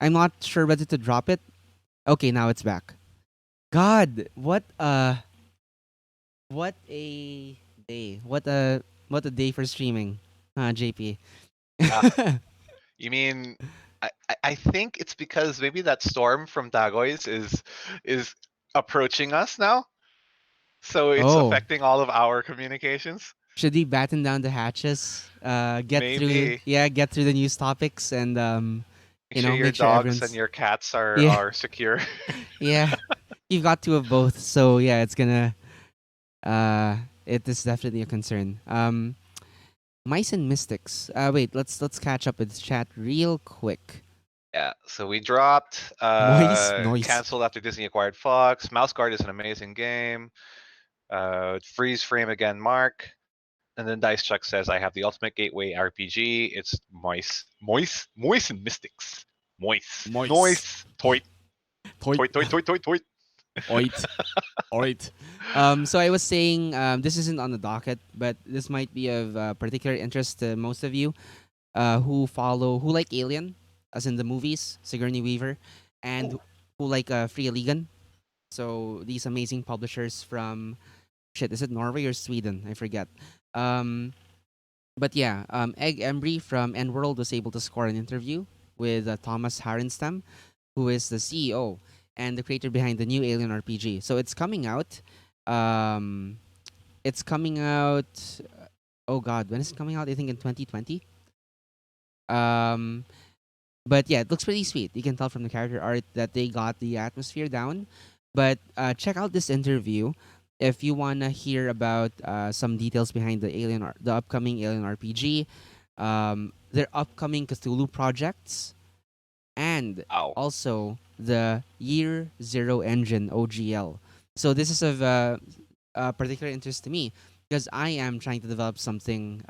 I'm not sure whether to drop it. Okay, now it's back. God, what a day. What a day for streaming. JP. Uh, you mean I think it's because maybe that storm from Dagoy's is approaching us now, so it's Oh, affecting all of our communications. should we batten down the hatches? Maybe Get through the news topics and make sure your make sure dogs and everyone's your cats are yeah, are secure. yeah. You've got two of both, so yeah, it's gonna it is definitely a concern. Mice and Mystics. Wait, let's catch up with chat real quick. Yeah, so we dropped Moist noise. canceled after Disney acquired Fox. Mouse Guard is an amazing game. Freeze frame again, Mark. And then Dice Chuck says, I have the ultimate gateway RPG. It's moist and mystics. Moist. Moist. Noise. Toit. Toit. Toit, toit, toit, toit, toit. Oit. Oit. So I was saying this isn't on the docket, but this might be of particular interest to most of you who like Alien, as in the movies, Sigourney Weaver, and Ooh. who like Free Legan. So these amazing publishers from shit, is it Norway or Sweden? I forget. Um, but yeah, Egg Embry from N World was able to score an interview with Thomas Harenstam, who is the CEO and the creator behind the new Alien RPG. So it's coming out. Um, it's coming out. Oh God, when is it coming out? I think in 2020. Um, but yeah, it looks pretty sweet. You can tell from the character art that they got the atmosphere down. But check out this interview if you wanna hear about some details behind the upcoming Alien RPG, their upcoming Cthulhu projects, and Ow. also the Year Zero Engine (OGL). So this is of particular interest to me because I am trying to develop something.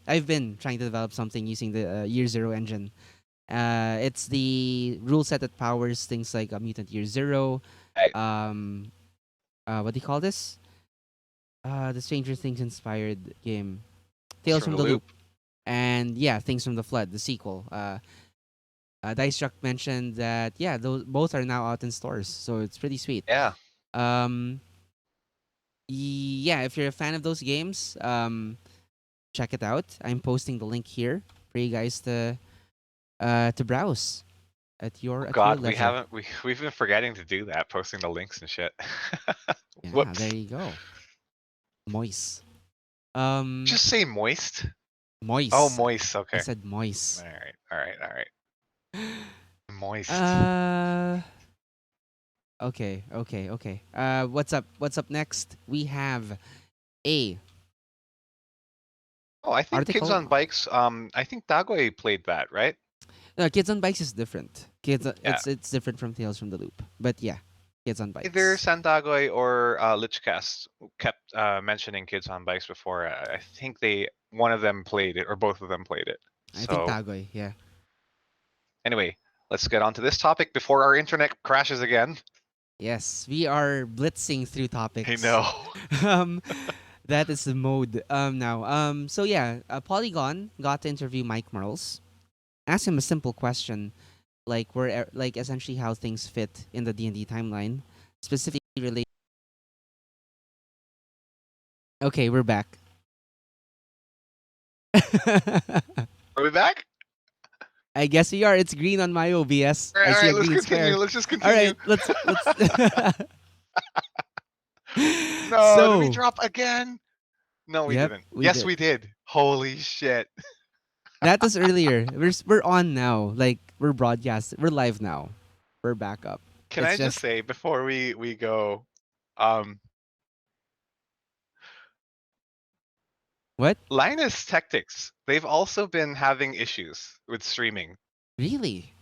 I've been trying to develop something using the Year Zero engine. It's the rule set that powers things like Mutant Year Zero. Hey, Um, what do you call this? The Stranger Things inspired game, it's Tales from from the the loop. Loop, and yeah, Things from the Flood, the sequel. Dice Struck mentioned that yeah, those both are now out in stores, so it's pretty sweet. Yeah. Um, yeah, if you're a fan of those games, check it out. I'm posting the link here for you guys to browse Oh at your God, we leisure. haven't we've been forgetting to do that, posting the links and shit. Yeah, there Whoops. you go. Moist. Um, Just say moist. Oh, moist. moist. I Okay. said All moist. right. All right. All right. Moist. Uh, okay. What's up? What's up next? We have a Oh, I think Kids article. on Bikes. I think Dagoy played that, right? Kids on Bikes is different. Yeah. It's different from Tales from the Loop. But yeah, Kids on Either Bikes. Sandagoy or Lichcast kept mentioning Kids on Bikes before. I think one of them played it, or both of them played it. I think So Tagoy. Yeah. anyway, let's get on to this topic before our internet crashes again. Yes, we are blitzing through I topics. know. um, that is the mode. Now. So yeah, Polygon got to interview Mike Merles. Ask him a simple question, like essentially how things fit in the D&D timeline, specifically related. Okay, we're back. Are we back? I guess we are. It's green on my OBS. All right. I All see right. a Let's green continue. square. Let's just All continue. right, let's. No, did we So, drop again? No, we yep, didn't. we Yes, did. we did. Holy shit. That was earlier. We're on now. Like we're broadcast. We're live now. We're back up. Can It's I just just say before we go, um, what? Linus Tactics, they've also been having issues with streaming. Really?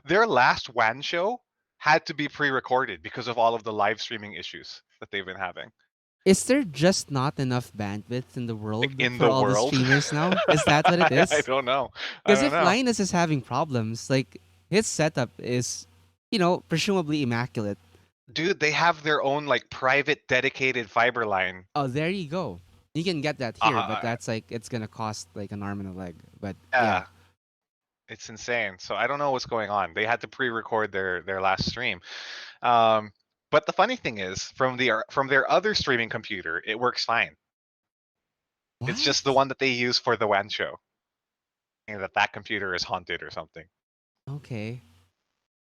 Their last WAN show had to be pre-recorded because of all of the live streaming issues that they've been having. Is there just not enough bandwidth in the Like world in for the all the world. streamers now? Is that what it I is? don't know. I Because don't if know. Linus is having problems, like his setup is, presumably immaculate. Dude, they have their own like private dedicated fiber line. Oh, there you go. You can get that here, but Uh, that's like it's gonna cost like an arm and a leg. But yeah, yeah. It's insane. So I don't know what's going on. They had to pre-record their last stream. Um, but the funny thing is, from their other streaming computer, it works fine. It's just the What? one that they use for the WAN show, and that computer is haunted or something. Okay.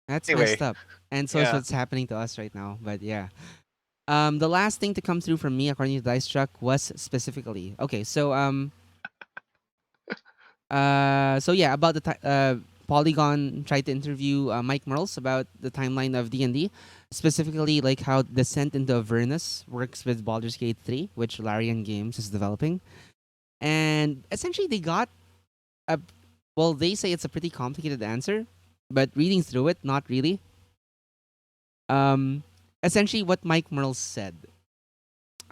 That's messed Anyway, up. And so is yeah. what's happening to us right now. But yeah. The last thing to come through from me, according to Dice Truck, was specifically okay. So yeah, about Polygon tried to interview Mike Merles about the timeline of D&D, specifically like how Descent into Avernus works with Baldur's Gate 3, which Larian Games is developing. And essentially they got a well, they say it's a pretty complicated answer, but reading through it, not really. Um Essentially what Mike Merles said,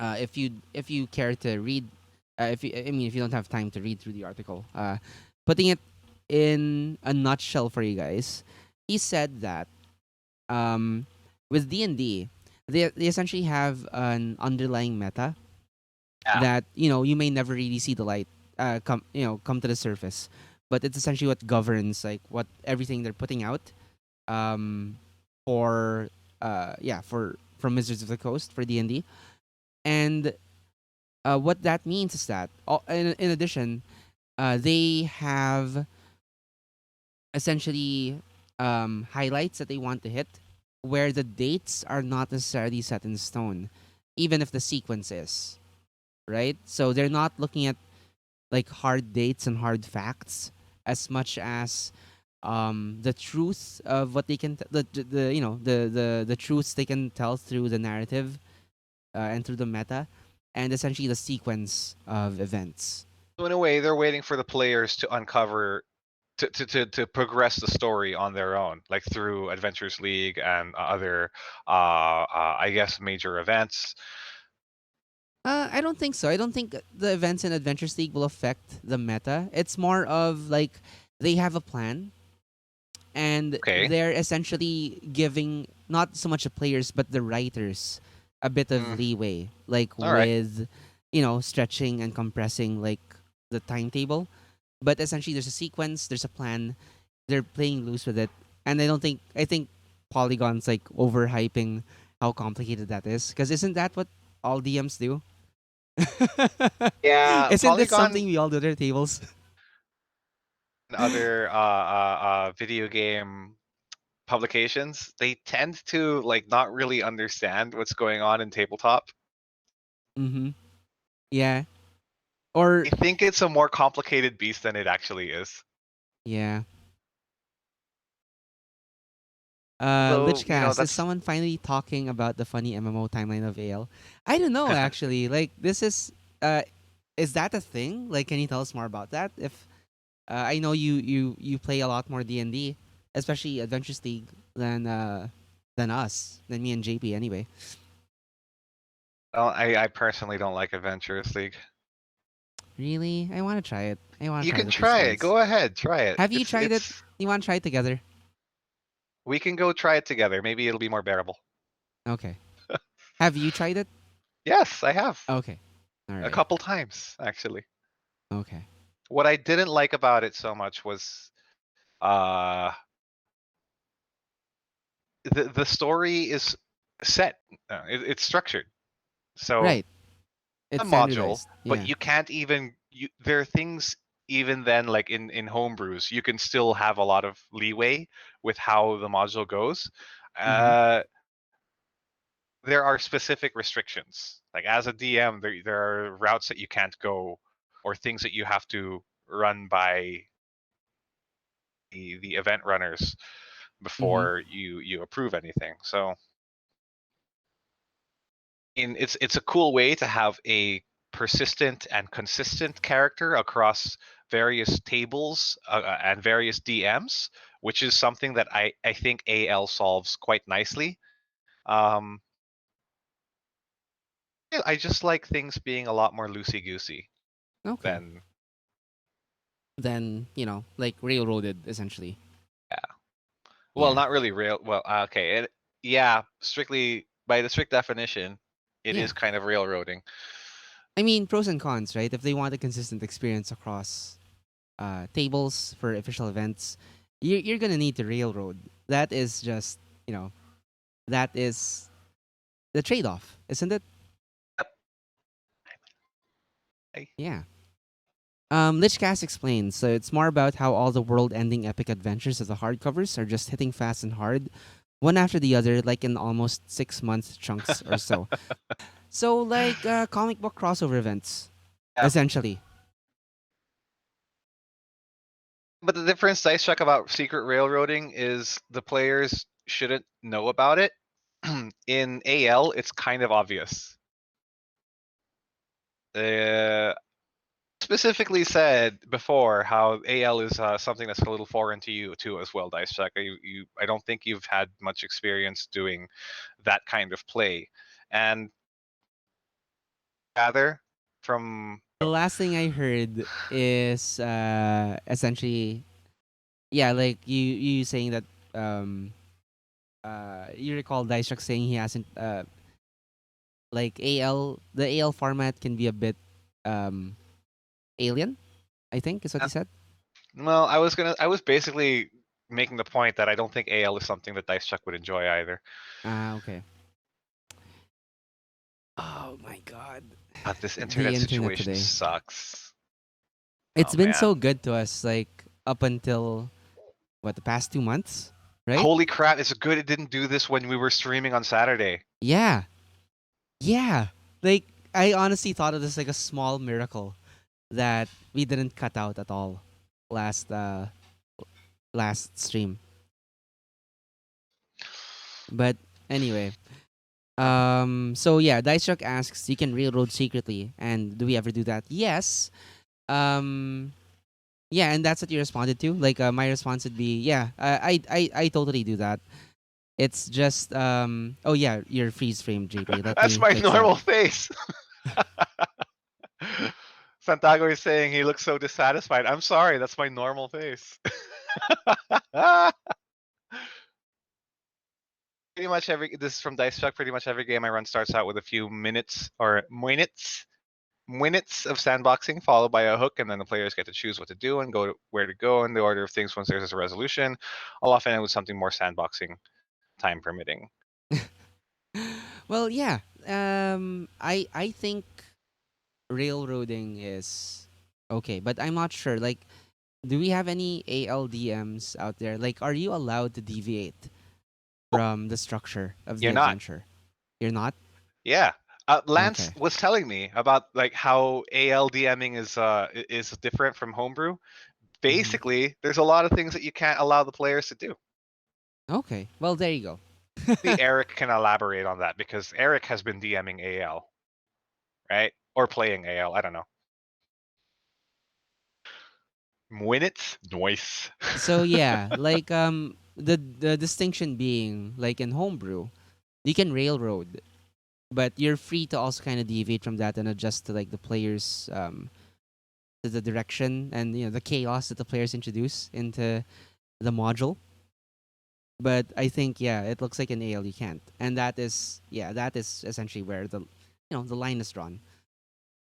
if you care to read, if you, I mean, if you don't have time to read through the article, putting it in a nutshell for you guys, he said that with D&D, they essentially have an underlying meta Yeah. that you may never really see the light come to the surface, but it's essentially what governs like what everything they're putting out um, for yeah for from Wizards of the Coast for D&D. And what that means is that, in addition, they have essentially highlights that they want to hit, where the dates are not necessarily set in stone, even if the sequence is right. So they're not looking at like hard dates and hard facts as much as the truth of what they can the the truths they can tell through the narrative and through the meta, and essentially the sequence of events. So in a way, they're waiting for the players to uncover to progress the story on their own, like through Adventures League and other, I guess, major events. I don't think so. I don't think the events in Adventures League will affect the meta. It's more of like they have a plan, and Okay. they're essentially giving not so much the players but the writers a bit of Mm, leeway, like all right. with stretching and compressing like the timetable. But essentially, there's a sequence, there's a plan. They're playing loose with it, and I think Polygon's like overhyping how complicated that is. Because isn't that what all DMs do? Yeah, Isn't this Polygon something we all do at our tables? and other video game publications, they tend to like not really understand what's going on in tabletop. Mm-hmm. Yeah. Or I think it's a more complicated beast than it actually is. yeah. Although, Lichcast, is that's someone finally talking about the funny MMO timeline of AL? I don't know actually. Like this uh is that a thing? Like can you tell us more about that? If I know you play a lot more D&D, especially Adventures League than us, than me and JP anyway. I personally don't like Adventurous League. Really? I want to try it. I want to You try it can at least try it. once. Go ahead, try it. Have you It's tried it? it's You want to try it together? we can go try it together. Maybe it'll be more bearable. Okay. Have you tried it? Yes, I have. Okay. All A right. couple times, actually. Okay. What I didn't like about it so much was uh the story is set. It's structured. So Right. It's a module, standardized. but Yeah. you can't even there are things even then like in homebrews, you can still have a lot of leeway with how the module goes. Mm-hmm. Uh there are specific restrictions. Like as a DM, there are routes that you can't go or things that you have to run by the event runners Mm-hmm. before you approve anything. So it's a cool way to have a persistent and consistent character across various tables and various DMs, which is something that I think AL solves quite nicely. Um, yeah, I just like things being a lot more loosey goosey Okay. than Then like railroaded essentially. yeah. Well, Yeah. not really real. Well, okay, yeah, strictly by the strict definition, it Yeah. is kind of railroading. I mean, pros and cons, right? If they want a consistent experience across. tables for official events, you're gonna need to railroad. That is just, you know, that is the trade-off, isn't it? Yep. I- Yeah. Lichcast explains, so it's more about how all the world-ending epic adventures of the hardcovers are just hitting fast and hard, one after the other, like in almost 6 month chunks or so. So like comic book crossover events, Yeah. essentially. But the difference Dice Check about secret railroading is the players shouldn't know about it. In AL, it's kind of obvious. Uh, specifically said before how AL is something that's a little foreign to you too as well, Dice Check. I don't think you've had much experience doing that kind of play, and rather from The last thing I heard is essentially, yeah, like you saying that you recall Dyshock saying he hasn't like AL, the AL format can be a bit um alien, I think is what he said. well, I was basically making the point that I don't think AL is something that Dice Chuck would enjoy either. Ah, okay. Oh my god. But this The internet internet situation today. sucks. It's Oh been man. so good to us, like up until what, the past 2 months, right? Holy crap, it's good it didn't do this when we were streaming on Saturday. Yeah. Yeah. Like I honestly thought of this like a small miracle that we didn't cut out at all last last stream. But anyway, so yeah, Dice Truck asks, you can railroad secretly, and do we ever do that? Yes. Um, yeah, and that's what you responded to. Like, my response would be, yeah, I totally do that. It's just, oh yeah, your freeze frame, JP. Let That's me my fix that. normal face. Santiago is saying he looks so dissatisfied. I'm sorry, that's my normal face. Pretty much every this is from Dice Chuck. Pretty much every game I run starts out with a few minutes of sandboxing, followed by a hook, and then the players get to choose what to do and where to go in the order of things once there's a resolution. I'll often end with something more sandboxing, time permitting. Well, yeah. I think railroading is okay, but I'm not sure. Like, do we have any ALDMs out there? Like, are you allowed to deviate from the structure of the You're not. adventure? You're not? Yeah. Lance Okay. was telling me about like how ALDMing is different from homebrew. Hmm. Basically, there's a lot of things that you can't allow the players to do. Okay. Well, there you go. Maybe Eric can elaborate on that because Eric has been DMing AL, right? Or playing AL. I don't know. Win it, noise. So yeah, like the distinction being like in homebrew, you can railroad, but you're free to also kind of deviate from that and adjust to like the players to the direction and the chaos that the players introduce into the module. But I think yeah, it looks like in AL you can't, and that is essentially where the line is drawn.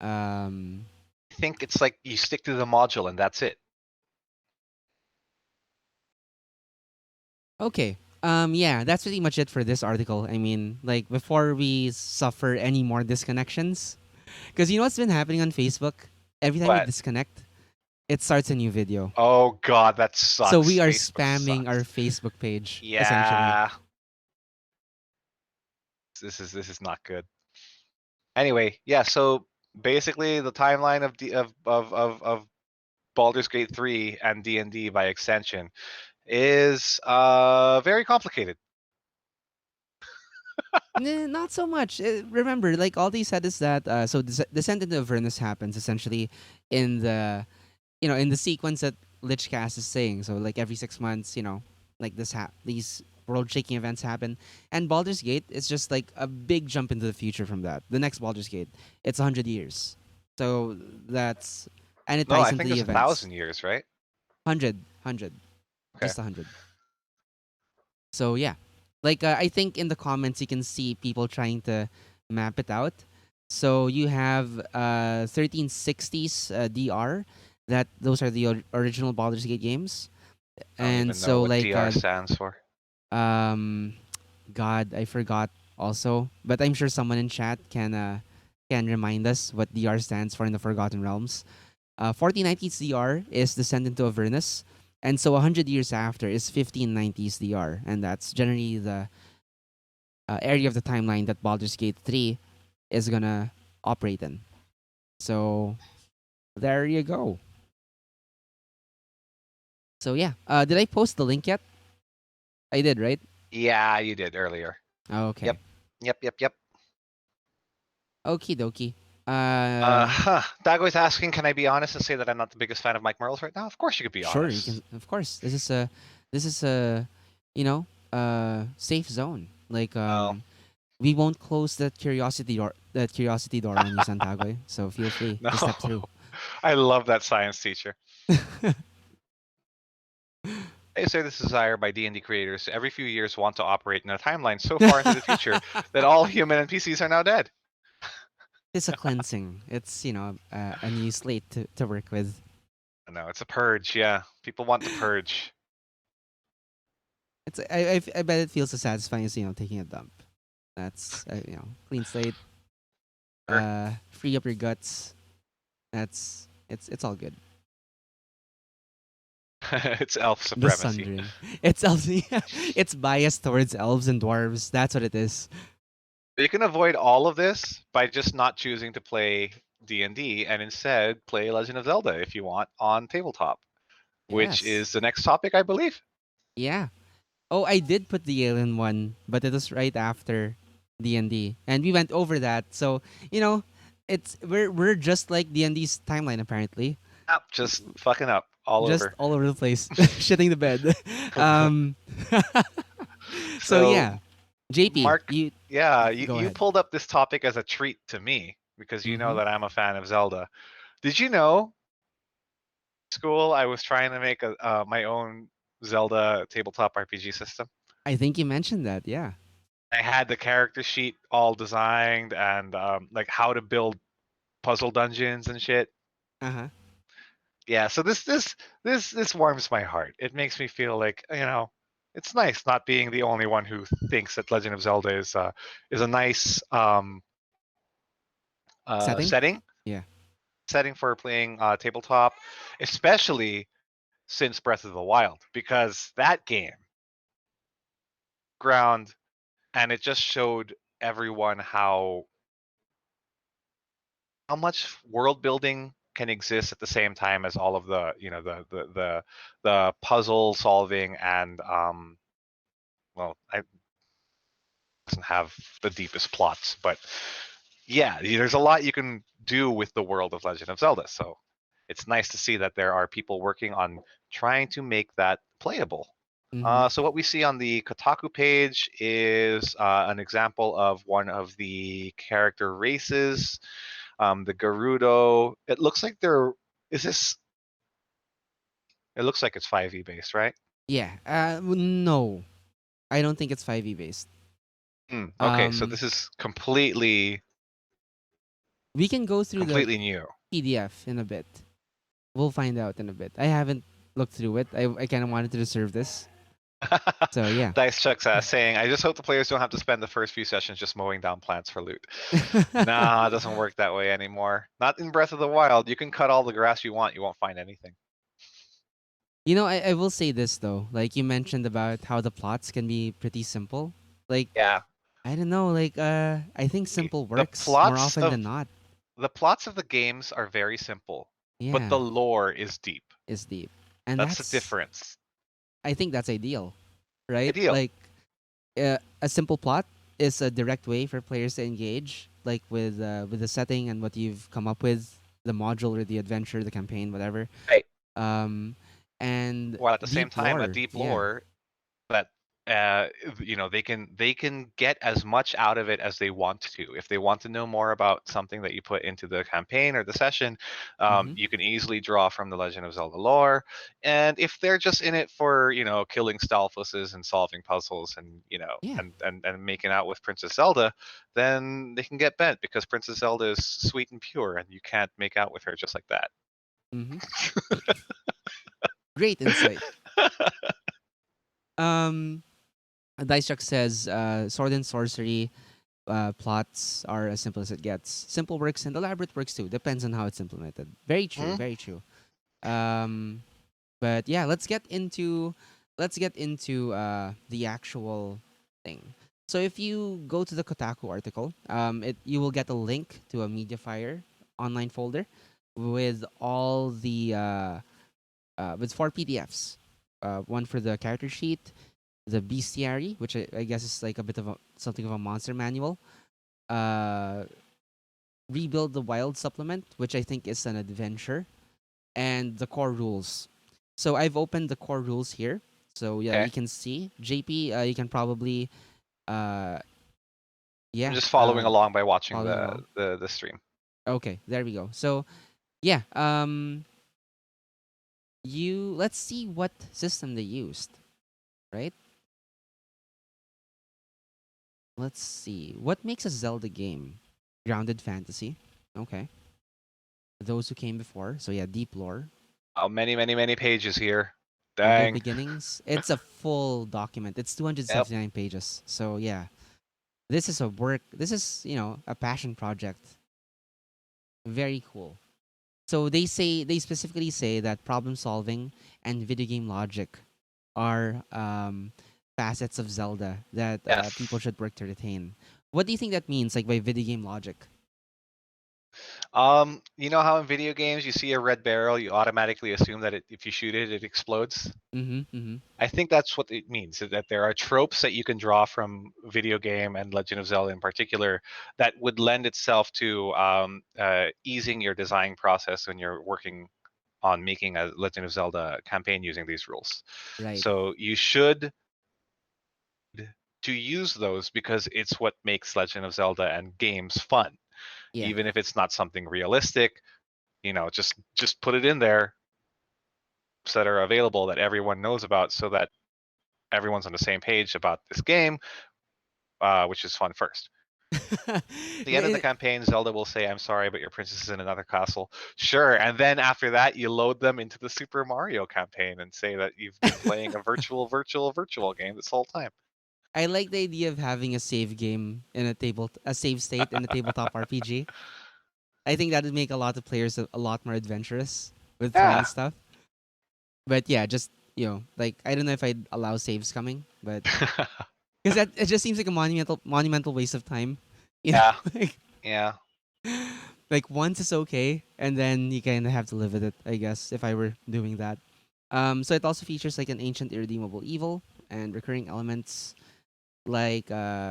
Um, I think it's like you stick to the module and that's it. okay. Yeah, that's pretty much it for this article. I mean, like before we suffer any more disconnections, because you know what's been happening on Facebook? Every time we But disconnect, it starts a new video. oh god, that So we sucks. are Facebook spamming our sucks. Facebook page essentially. Yeah, this is not good. Anyway, yeah. So basically, the timeline of Baldur's Gate 3 and D by extension is very complicated. Not so much. Remember, like all they said is that so Descent into Avernus happens essentially in the in the sequence that Lichcast is saying. So like every 6 months, like these world shaking events happen, and Baldur's Gate is just like a big jump into the future from that. The next Baldur's Gate, it's 100 years. So that's and it No, ties I into think the there's a events. thousand years, right? 100, Okay. just 100. So yeah, like I think in the comments you can see people trying to map it out. So you have 1360s DR. That those are the original Baldur's Gate games. I don't And even know so what like DR stands for. um God, I forgot also, but I'm sure someone in chat can remind us what DR stands for in the Forgotten Realms. 1490s DR is Descendant to Avernus, and so 100 years after is 1590s DR, and that's generally the area of the timeline that Baldur's Gate 3 is gonna operate in. So there you go. So yeah, did I post the link yet? I did, right? Yeah, you did earlier. Okay. Yep. Yep. Okie dokie. Uh, Dago's asking, can I be honest and say that I'm not the biggest fan of Mike Merles right now? Of course you could be sure, you honest. can. Of course, this is a, you know, safe zone. Like Oh. we won't close that curiosity door on you, Santagoy. So feel free No. to step through. I love that science teacher. They say this is desired by D&D creators every few years want to operate in a timeline so far into the future that all human NPCs are now dead. It's a cleansing. It's a new slate to work with. No, it's a purge. Yeah, people want the purge. I bet it feels as satisfying as taking a dump. That's clean slate. Sure. Free up your guts. That's it's all good. It's elf The supremacy. sundering. It's it's biased towards elves and dwarves. That's what it is. You can avoid all of this by just not choosing to play D&D and instead play Legend of Zelda if you want on tabletop, which Yes. is the next topic, I believe. Yeah. Oh, I did put the alien one, but it was right after D&D, and we went over that. So it's we're just like D&D's timeline apparently, Just fucking up all just over. all over the place, shitting the bed. um, so So, yeah, JP, Mark, yeah, you, go you ahead. pulled up this topic as a treat to me because you know Mm-hmm. that I'm a fan of Zelda. Did you know, school, I was trying to make my own Zelda tabletop RPG system? I think you mentioned that. Yeah. I had the character sheet all designed and like how to build puzzle dungeons and shit. Uh huh. Yeah, so this warms my heart. It makes me feel like it's nice not being the only one who thinks that Legend of Zelda is a nice Setting. setting Yeah. for playing tabletop, especially since Breath of the Wild, because that game ground and it just showed everyone how much world building can exist at the same time as all of the the puzzle solving and well, I doesn't have the deepest plots, but yeah, there's a lot you can do with the world of Legend of Zelda. So it's nice to see that there are people working on trying to make that playable. Mm-hmm. So what we see on the Kotaku page is an example of one of the character races, the Gerudo. It looks like they're. Is this? It looks like it's 5e based, right? Yeah. No, I don't think it's 5e based. Okay, so Um, this is completely we can go through the completely new. PDF in a bit. We'll find out in a bit. I haven't looked through it. I kind of wanted to reserve this. So yeah. Dice Chuck's saying, I just hope the players don't have to spend the first few sessions just mowing down plants for loot. Nah, it doesn't work that way anymore. Not in Breath of the Wild. You can cut all the grass you want. You won't find anything. I will say this though. Like you mentioned about how the plots can be pretty simple. Like Yeah. I don't know. Like I think simple The works more plots often of than not. the plots of the games are very simple, but Yeah, the lore is deep. is deep, and That's the that's difference. I think that's ideal, right? Ideal. Like a simple plot is a direct way for players to engage, like with the setting and what you've come up with, the module or the adventure, the campaign, whatever. Right. Um, and While at the same deep time, a lore, deep yeah, lore that they can get as much out of it as they want to. If they want to know more about something that you put into the campaign or the session, mm-hmm. you can easily draw from the Legend of Zelda lore. And if they're just in it for killing Stalfuses and solving puzzles and Yeah, and making out with Princess Zelda, then they can get bent because Princess Zelda is sweet and pure, and you can't make out with her just like that. Mm-hmm. Great insight. Um, Dice Chuck says, sword and sorcery plots are as simple as it gets. Simple works and elaborate works too. Depends on how it's implemented. Very true. Hmm? Very true. Um, but yeah, let's get into the actual thing. So if you go to the Kotaku article, you will get a link to a MediaFire online folder with all the with four PDFs. One for the character sheet, the bestiary, which I guess is like a bit of something of a monster manual. Uh, Rebuild the Wild supplement, which I think is an adventure, and the core rules. So I've opened the core rules here. So yeah, Okay. you can see JP. You can probably uh I'm yeah just following along by watching following along. the stream. Okay, there we go. So yeah, you let's see what system they used. Right. Let's see what makes a Zelda game. Grounded fantasy. Okay. Those who came before. So yeah, deep lore. Oh, many, many, many pages here. Humble Dang. beginnings. It's a full document. It's Yep. 279 pages. So yeah, this is a work. This is a passion project. Very cool. So they specifically say that problem solving and video game logic are facets of Zelda that people Yes. should work to retain. What do you think that means, like by video game logic? You know how in video games you see a red barrel, you automatically assume that if you shoot it, it explodes. Mm-hmm. Mm-hmm. I think that's what it means. That there are tropes that you can draw from video game and Legend of Zelda in particular that would lend itself to easing your design process when you're working on making a Legend of Zelda campaign using these rules. Right. So you should to use those because it's what makes Legend of Zelda and games fun. Yeah. Even if it's not something realistic, just put it in there that are available that everyone knows about so that everyone's on the same page about this game, which is fun first. At the end of the It- campaign, Zelda will say, "I'm sorry, but your princess is in another castle." Sure, and then after that, you load them into the Super Mario campaign and say that you've been playing a virtual game this whole time. I like the idea of having a save game in a save state in a tabletop RPG. I think that would make a lot of players a lot more adventurous with trying Yeah. stuff. But yeah, just like I don't know if I'd allow saves coming, but because that it just seems like a monumental waste of time. You know, Yeah. like Yeah. like once is okay, and then you kind of have to live with it. I guess if I were doing that. So it also features like an ancient irredeemable evil and recurring elements like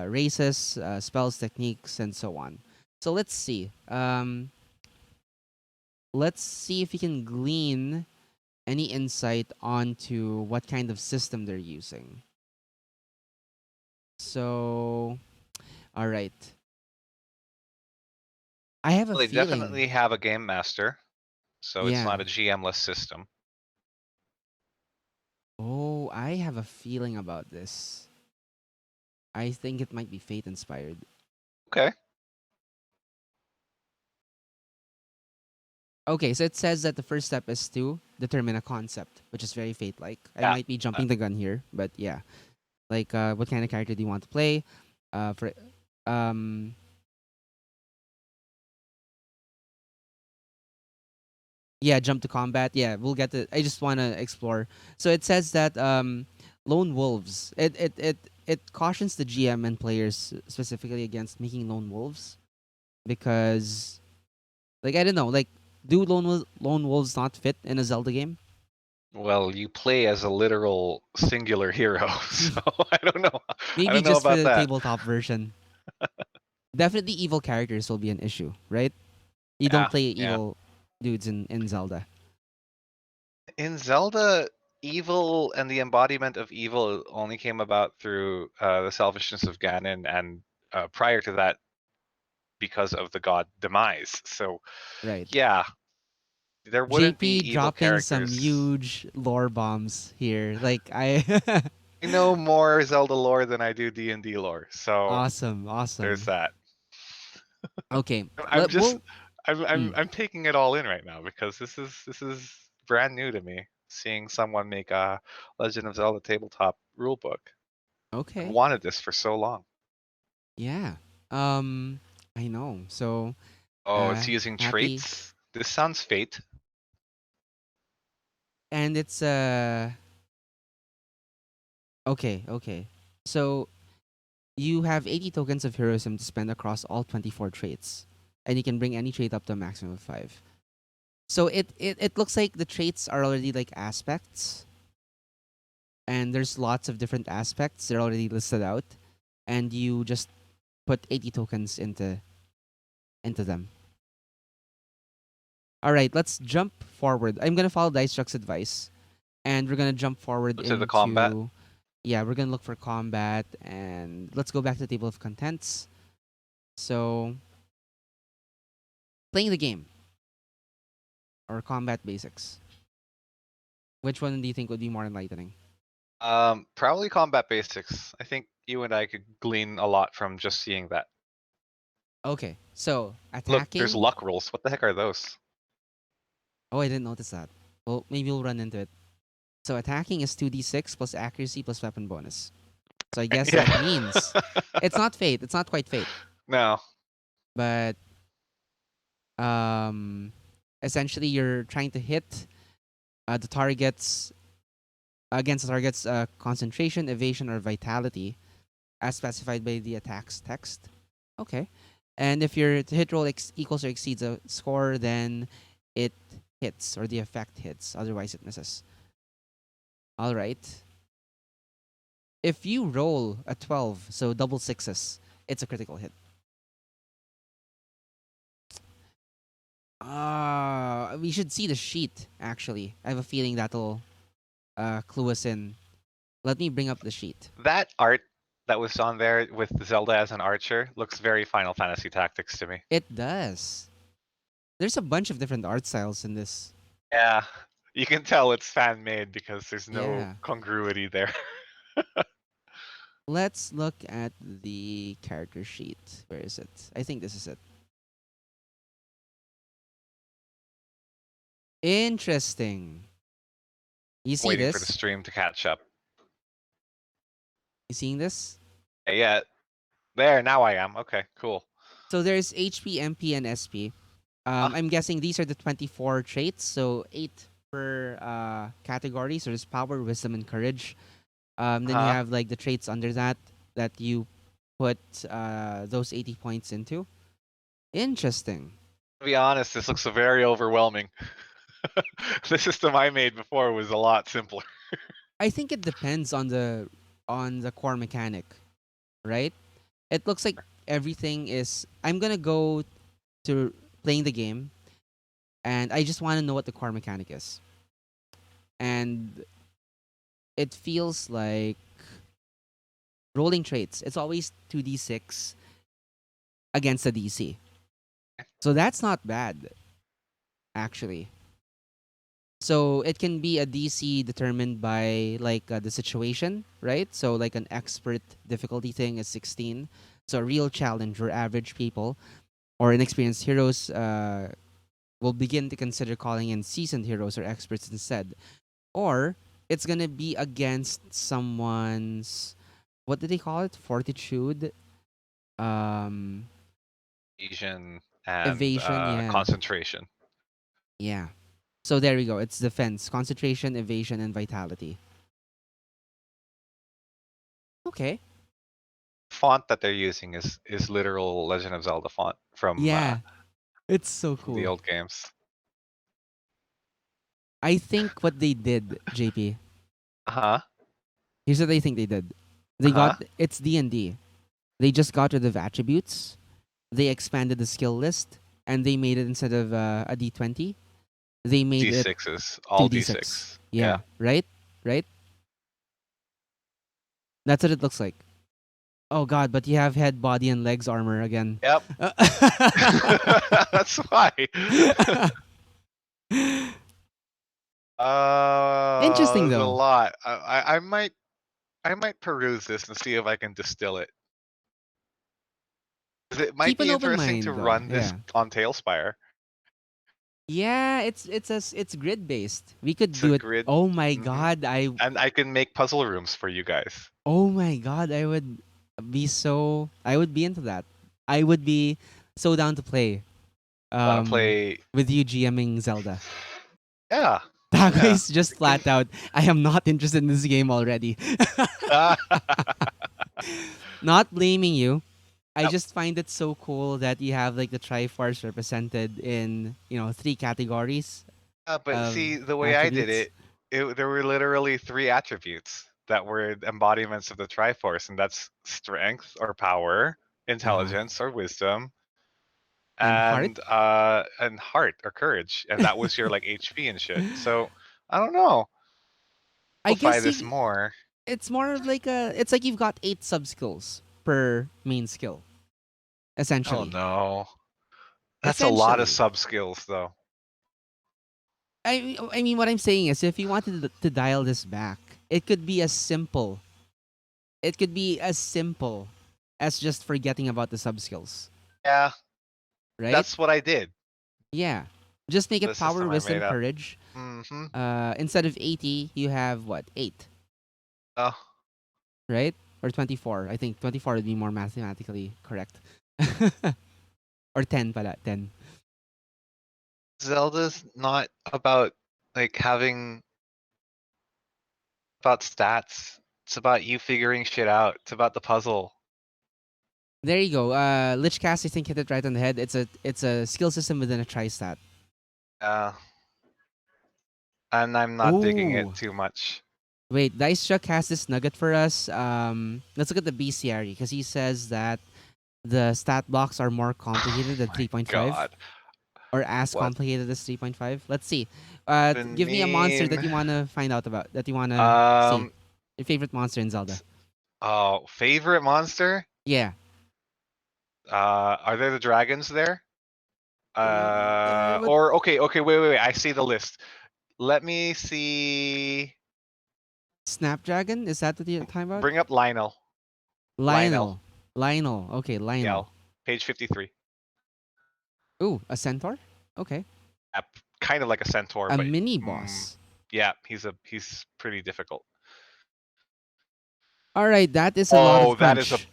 races, spells, techniques, and so on. So let's see. Let's see if we can glean any insight onto what kind of system they're using. So, all right. I have a Well, they feeling. definitely have a game master, so it's Yeah. not a GM-less system. Oh, I have a feeling about this. I think it might be fate inspired. Okay. Okay, so it says that the first step is to determine a concept, which is very fate like. I Yeah. might be Uh, jumping the gun here, but yeah. Like what kind of character do you want to play? For um Yeah, jump to combat. Yeah, we'll get to. I just want to explore. So it says that lone wolves. It cautions the GM and players specifically against making lone wolves because, like, I don't know, like, do lone wolves not fit in a Zelda game? well, you play as a literal singular hero, so I don't know. I Maybe don't know just for about the that. tabletop version. Definitely, evil characters will be an issue, right? You don't Yeah. play Yeah. evil dudes in Zelda, In Zelda, evil and the embodiment of evil only came about through the selfishness of Ganon, and prior to that, because of the god Demise. So, right? yeah, there wouldn't be JP evil dropping some characters. huge lore bombs here. Like I I know more Zelda lore than I do D&D lore, so awesome, there's awesome. that. Okay. I'm just Well, Mm. I'm taking it all in right now because this is brand new to me. Seeing someone make a Legend of Zelda tabletop rulebook. I've Okay. wanted this for so long. Yeah. Um, I know. So, Oh, it's using happy, traits. This sounds fate. and it's okay. Okay. So you have 80 tokens of heroism to spend across all 24 traits, and you can bring any trait up to a maximum of 5. So it looks like the traits are already like aspects, and there's lots of different aspects. They're already listed out, and you just put 80 tokens into them. All right, let's jump forward. I'm gonna follow Dice Truck's advice, and we're gonna jump forward To the combat. into, yeah, we're gonna look for combat, and let's go back to the table of contents. So, playing the game or combat basics. Which one do you think would be more enlightening? Probably combat basics. I think you and I could glean a lot from just seeing that. Okay, so Look, there's attacking. luck rolls. What the heck are those? Oh, I didn't notice that. Well, maybe we'll run into it. So attacking is 2d6 plus accuracy plus weapon bonus. So I guess Yeah. that means it's not fate. It's not quite fate, No. but um, essentially you're trying to hit the targets against the target's concentration, evasion, or vitality, as specified by the attack's text. Okay, and if your hit roll equals or exceeds a score, then it hits or the effect hits. Otherwise, it misses. All right. If you roll a 12, so double sixes, it's a critical hit. We should see the sheet, actually. I have a feeling that'll clue us in. Let me bring up the sheet. That art that was on there with Zelda as an archer looks very Final Fantasy Tactics to me. It does. There's a bunch of different art styles in this. Yeah. You can tell it's fan made because there's no Yeah. congruity there. Let's look at the character sheet. Where is it? I think this is it. Interesting. You see Waiting for the this? stream to catch up. You seeing this? Yeah, there, now I am. Okay, cool. So there's HP, MP, and SP. Ah, I'm guessing these are the 24 traits, so 8 per category. So there's power, wisdom, and courage. Then you huh. have like the traits under that that you put those 80 points into. Interesting. To be honest, this looks very overwhelming. The system I made before was a lot simpler. I think it depends on the core mechanic, right? It looks like everything is. I'm gonna go to playing the game, and I just want to know what the core mechanic is. And it feels like rolling traits. It's always 2d6 against a DC. So that's not bad, actually. So it can be a DC determined by like the situation, right? So like an expert difficulty thing is 16. So a real challenge for average people or inexperienced heroes will begin to consider calling in seasoned heroes or experts instead. Or it's gonna be against someone's, what did they call it? Fortitude, um, Evasion and evasion. Yeah, concentration. yeah. So there we go. It's defense, concentration, evasion, and vitality. Okay. Font that they're using is literal Legend of Zelda font Yeah, it's so from the cool. old games. I think what they did, JP. Uh huh. Here's what I think they did. Uh They got huh. it's D&D. They just got rid of attributes. They expanded the skill list, and they made it instead of a D20. They made it D6s, all 2d6. D6. Yeah. Yeah, right, right. That's what it looks like. Oh god, but you have head, body, and legs armor again. Yep. That's why. Interesting There's a though. lot. I might peruse this and see if I can distill it. 'Cause it might Keep an be open interesting to mind though. run this Yeah. on Tailspire. Yeah, it's grid based. We could It's a do it. grid. Oh my Hmm. god, And I can make puzzle rooms for you guys. I would I would be into that. I would be so down to play Want to um play? with you GMing Zelda. Yeah, That yeah. guy's just We can. flat out. I am not interested in this game already. Not blaming you. I Yep. just find it so cool that you have like the Triforce represented in, three categories But of see, the way I did attributes. it, there were literally three attributes that were embodiments of the Triforce, and that's strength or power, Uh-huh. intelligence or wisdom, And heart. and heart or courage, and that was your like HP and shit. So I don't know. I Simplify guess this more. it's more of like it's like you've got 8 sub skills per main skill, Oh essentially. no, that's a lot of Essentially. sub skills though. I mean what I'm saying is if you wanted to dial this back, it could be as simple. It could be as simple as just forgetting about the sub skills, Yeah, right? that's what I did. Yeah. Just make The it power, system I wisdom, made up. courage. Mm-hmm. Instead of 80, you have what? 8, Oh, right? Or 24. I think 24 would be more mathematically correct. Or 10 pala, 10. Zelda's not about like having about stats. It's about you figuring shit out. It's about the puzzle. There you go. Lichcast, I think, hit it right on the head. It's a skill system within a tri-stat. Uh, and I'm not digging it Oh, too much. wait. Dice Chuck has this nugget for us. Let's look at the bestiary because he says that the stat blocks are more complicated than My 3.5 God, or as what complicated as 3.5. Let's see. even Give me a monster mean? that you want to find out about, that you want to see. Um, Your favorite monster in Zelda. oh, favorite monster? Yeah. Are there the dragons there? What? Or okay, wait. I see the list. Let me see. Snapdragon? Is that what you're talking about? Bring up Lionel. Lionel. Lionel. Lionel. Okay, Lionel. Yell. Page 53. Ooh, a centaur? Okay. Kind of like a centaur, A but mini mm, boss. yeah, he's pretty difficult. All right, that is a lot Oh, of that is a crunch.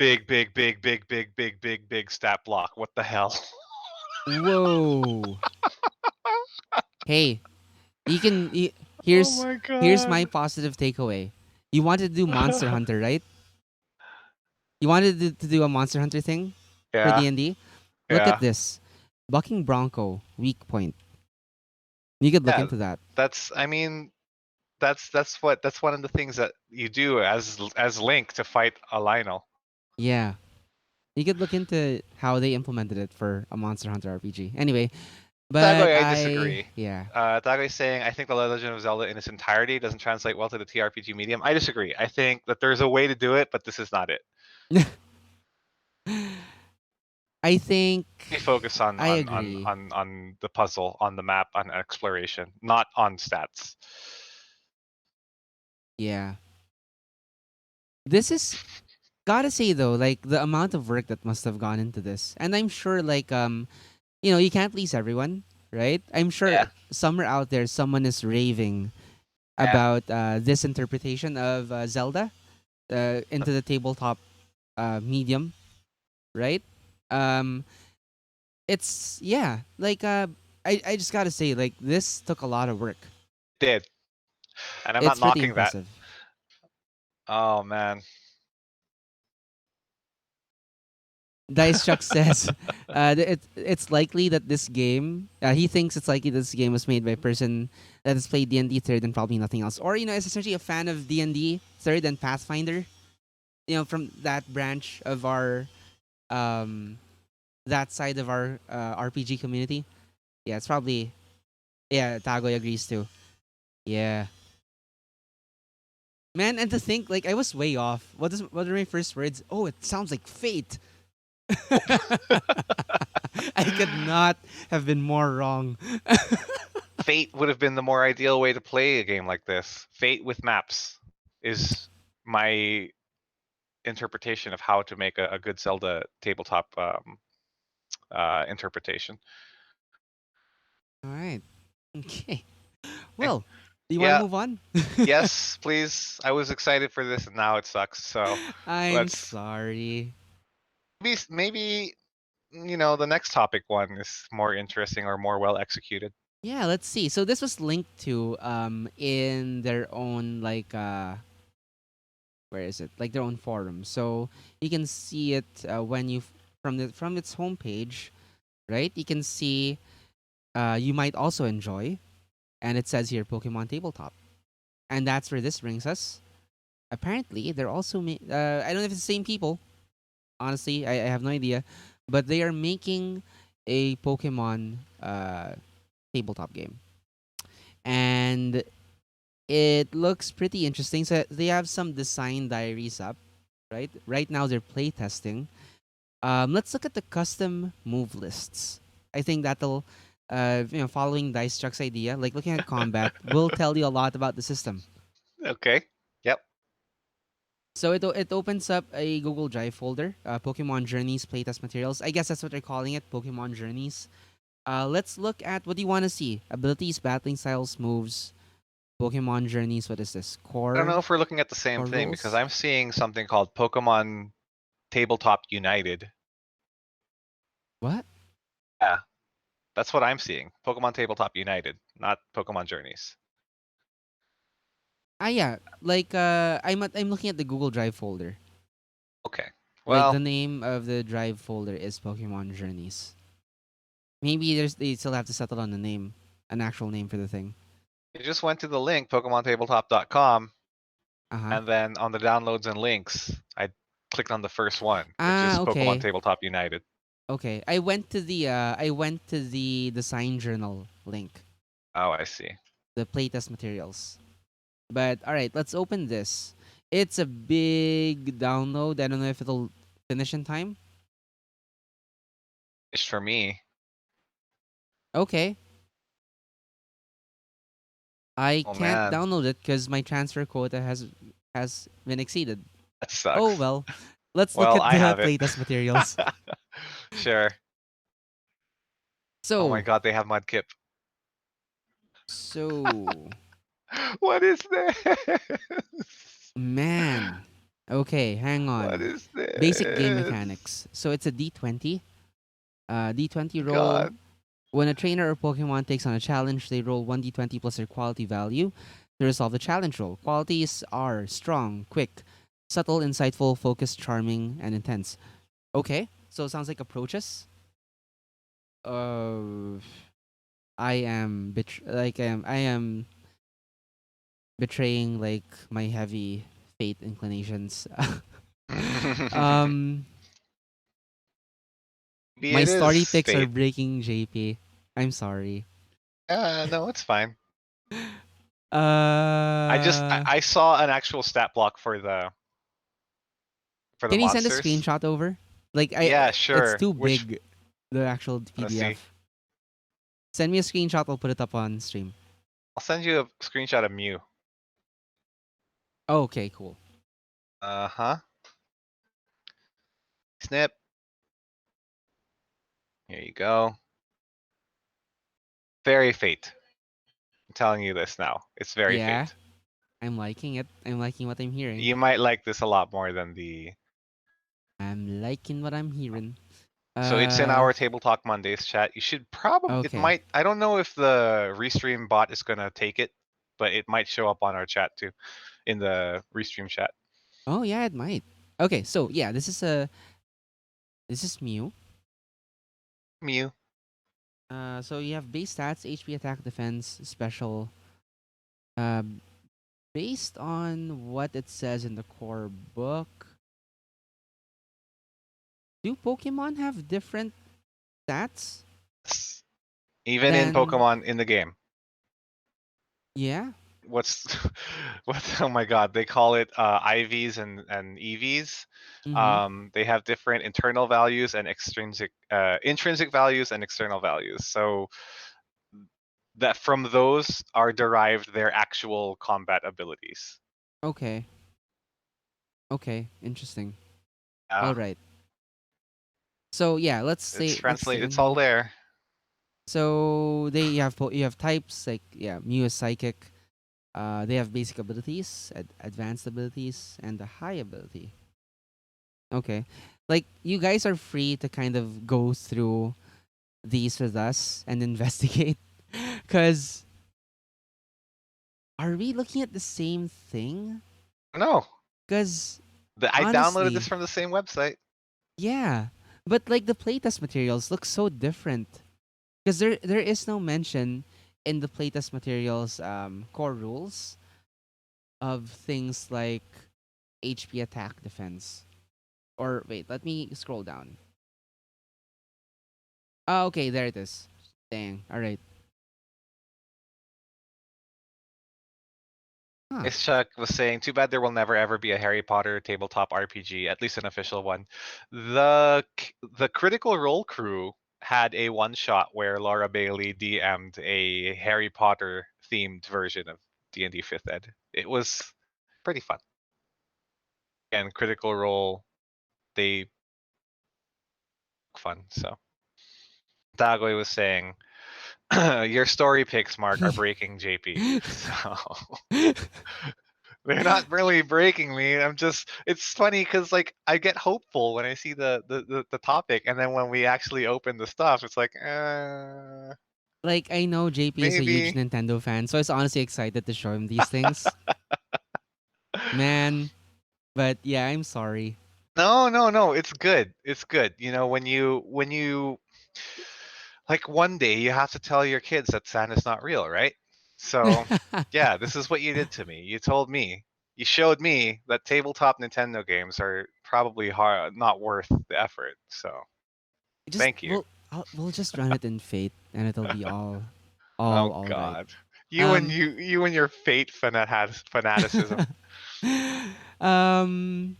big stat block. What the hell? Whoa. Hey, you can. Oh Here's my here's my god. positive takeaway. You wanted to do Monster Hunter, right? You wanted to do a Monster Hunter thing for Yeah, D and D. Look at yeah, this, Bucking Bronco weak point. You could look yeah. into that. That's I mean that's one of the things that you do as Link to fight a Lionel. Yeah, you could look into how they implemented it for a Monster Hunter RPG. Anyway, but Tagoy, I disagree. yeah. Tagoy's saying I think the Legend of Zelda in its entirety doesn't translate well to the TRPG medium. I disagree. I think that there's a way to do it, but this is not it. I think We focus on I on on agree. on on the puzzle, on the map, on exploration, not on stats. Yeah, this is, gotta say though, like the amount of work that must have gone into this, and I'm sure like you can't please everyone, right? I'm sure Yeah, somewhere out there someone is raving yeah. about this interpretation of Zelda into the tabletop medium, right? Um, it's yeah, like I just gotta say like this took a lot of work. Did, and I'm not It's pretty knocking that. impressive. Oh man, Dice Chuck says it's likely that this game, he thinks it's likely this game was made by a person that has played D&D third and probably nothing else, or is essentially a fan of D&D third and Pathfinder, from that branch of our um that side of our RPG community. Yeah, it's probably, yeah. Tagoy agrees too. Yeah, man, and to think like I was way off. What are my first words? Oh, it sounds like Fate. I could not have been more wrong. Fate would have been the more ideal way to play a game like this. Fate with maps is my interpretation of how to make a good Zelda tabletop interpretation. All right. Okay. Well, do you want to Yeah. move on? Yes, please. I was excited for this, and now it sucks. So I'm let's sorry. maybe the next topic one is more interesting or more well executed. Yeah, let's see. So this was linked to in their own like where is it? Like their own forum. So you can see it when you from its homepage, right? You can see you might also enjoy, and it says here Pokemon Tabletop, and that's where this brings us. Apparently, they're also I don't know if it's the same people. Honestly, I have no idea, but they are making a Pokemon tabletop game, and it looks pretty interesting. So they have some design diaries up, right? Right now they're play testing. Let's look at the custom move lists. I think that'll, following Dice Chuck's idea, like looking at combat, will tell you a lot about the system. Okay. Yep. So it opens up a Google Drive folder, Pokemon Journeys playtest materials. I guess that's what they're calling it, Pokemon Journeys. Let's look at what do you want to see: abilities, battling styles, moves, Pokemon Journeys. What is this? I don't know Core if we're looking at the same core thing because rules. I'm seeing something called Pokemon Tabletop United. What? Yeah, that's what I'm seeing. Pokemon Tabletop United, not Pokemon Journeys. Ah, yeah. Like I'm looking at the Google Drive folder. Okay. Like the Well, name of the Drive folder is Pokemon Journeys. Maybe they still have to settle on a name, an actual name for the thing. you just went to the link, PokemonTabletop.com, Uh huh. and then on the downloads and links, I clicked on the first one, which is Ah, Pokemon okay. Tabletop United. Okay. I went to the design journal link, Oh, I see. the playtest materials. But all right, let's open this. It's a big download. I don't know if it'll finish in time. It's for me. Okay. I Oh can't man, download it because my transfer quota has been exceeded. that Oh sucks. well. Let's look Well, at I the have it. playtest materials. Sure. Oh my So god, they have Mudkip. so What is this? man. Okay, hang What on. is Basic game this? mechanics. So it's a D20. D20 roll. God. When a trainer or Pokemon takes on a challenge, they roll 1d20 plus their quality value to resolve the challenge roll. Qualities are strong, quick, subtle, insightful, focused, charming, and intense. Okay, so it sounds like approaches. Uh, I am betraying like my heavy fate inclinations. um, Maybe my it is story picks are fate. breaking JP. I'm sorry. No, it's fine. Uh, I saw an actual stat block for the can you send a monsters. screenshot over? Like Yeah, it's sure. too Which big, the actual let's see. PDF. Send me a screenshot. I'll put it up on stream. I'll send you a screenshot of Mew. Oh, okay, cool. Uh-huh. Snip. Here you go. Very fate. I'm telling you this now. It's very Yeah, fate. I'm liking it. I'm liking what I'm hearing. You might like this a lot more than the. I'm liking what I'm hearing. So it's in Uh, our Table Talk Mondays chat. You should probably. It okay. might. I don't know if the restream bot is gonna take it, but it might show up on our chat too, in the restream chat. Oh yeah, it might. Okay, so yeah, this is Mew. Mew. So you have base stats, HP, attack, defense, special. Uh, based on what it says in the core book, do Pokemon have different stats Even in than? Pokemon in the game. Yeah. What's what? Oh my God, they call it IVs and EVs. Mm-hmm. They have different internal values and extrinsic, intrinsic values and external values. So that from those are derived their actual combat abilities. Okay. Okay. Interesting. Yeah, All right. So yeah, it's let's translate. stay It's in all here. there. So they have you have types like yeah, Mew is psychic. They have basic abilities, advanced abilities, and a high ability. Okay, like you guys are free to kind of go through these with us and investigate, because are we looking at the same thing? No, Because I downloaded this honestly, from the same website. yeah, but like the playtest materials look so different. Because there is no mention in the playtest materials core rules of things like HP attack defense. Or wait, let me scroll down. Oh, okay, there it is. Dang. All right. Huh. As Chuck was saying, too bad there will never ever be a Harry Potter tabletop RPG, at least an official one. The Critical Role crew had a one shot where Laura Bailey DM'd a Harry Potter themed version of D&D 5th Ed. It was pretty fun. And Critical Role, they fun. So Dagoy was saying, your story picks, Mark, are breaking JP. So they're not really breaking me. It's funny because like I get hopeful when I see the topic, and then when we actually open the stuff, it's like, Like I know JP is a huge maybe. Nintendo fan, so I was honestly excited to show him these things. Man, but yeah, I'm sorry. No, no, no. It's good. It's good. You know, when you like one day you have to tell your kids that Santa's not real, right? So, yeah, this is what you did to me. You told me, you showed me that tabletop Nintendo games are probably not worth the effort. So, just thank you. we'll just run it in Fate, and it'll be Oh all right. God, Um, you and your fate fanaticism. um,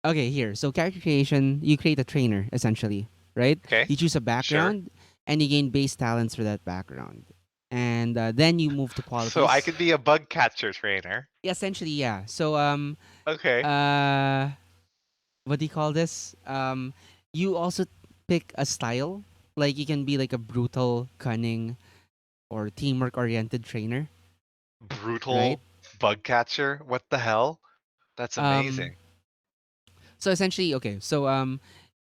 okay, here. So character creation, you create a trainer essentially, right? Okay, You choose a sure. background, and you gain base talents for that background, and then you move to So I qualities. could be a bug catcher trainer. Yeah, essentially, yeah. So Okay, uh, what do you call this? You also pick a style. Like you can be like a brutal, cunning, or teamwork oriented trainer, right? brutal bug catcher. What the hell? That's Um, amazing. so essentially, okay. So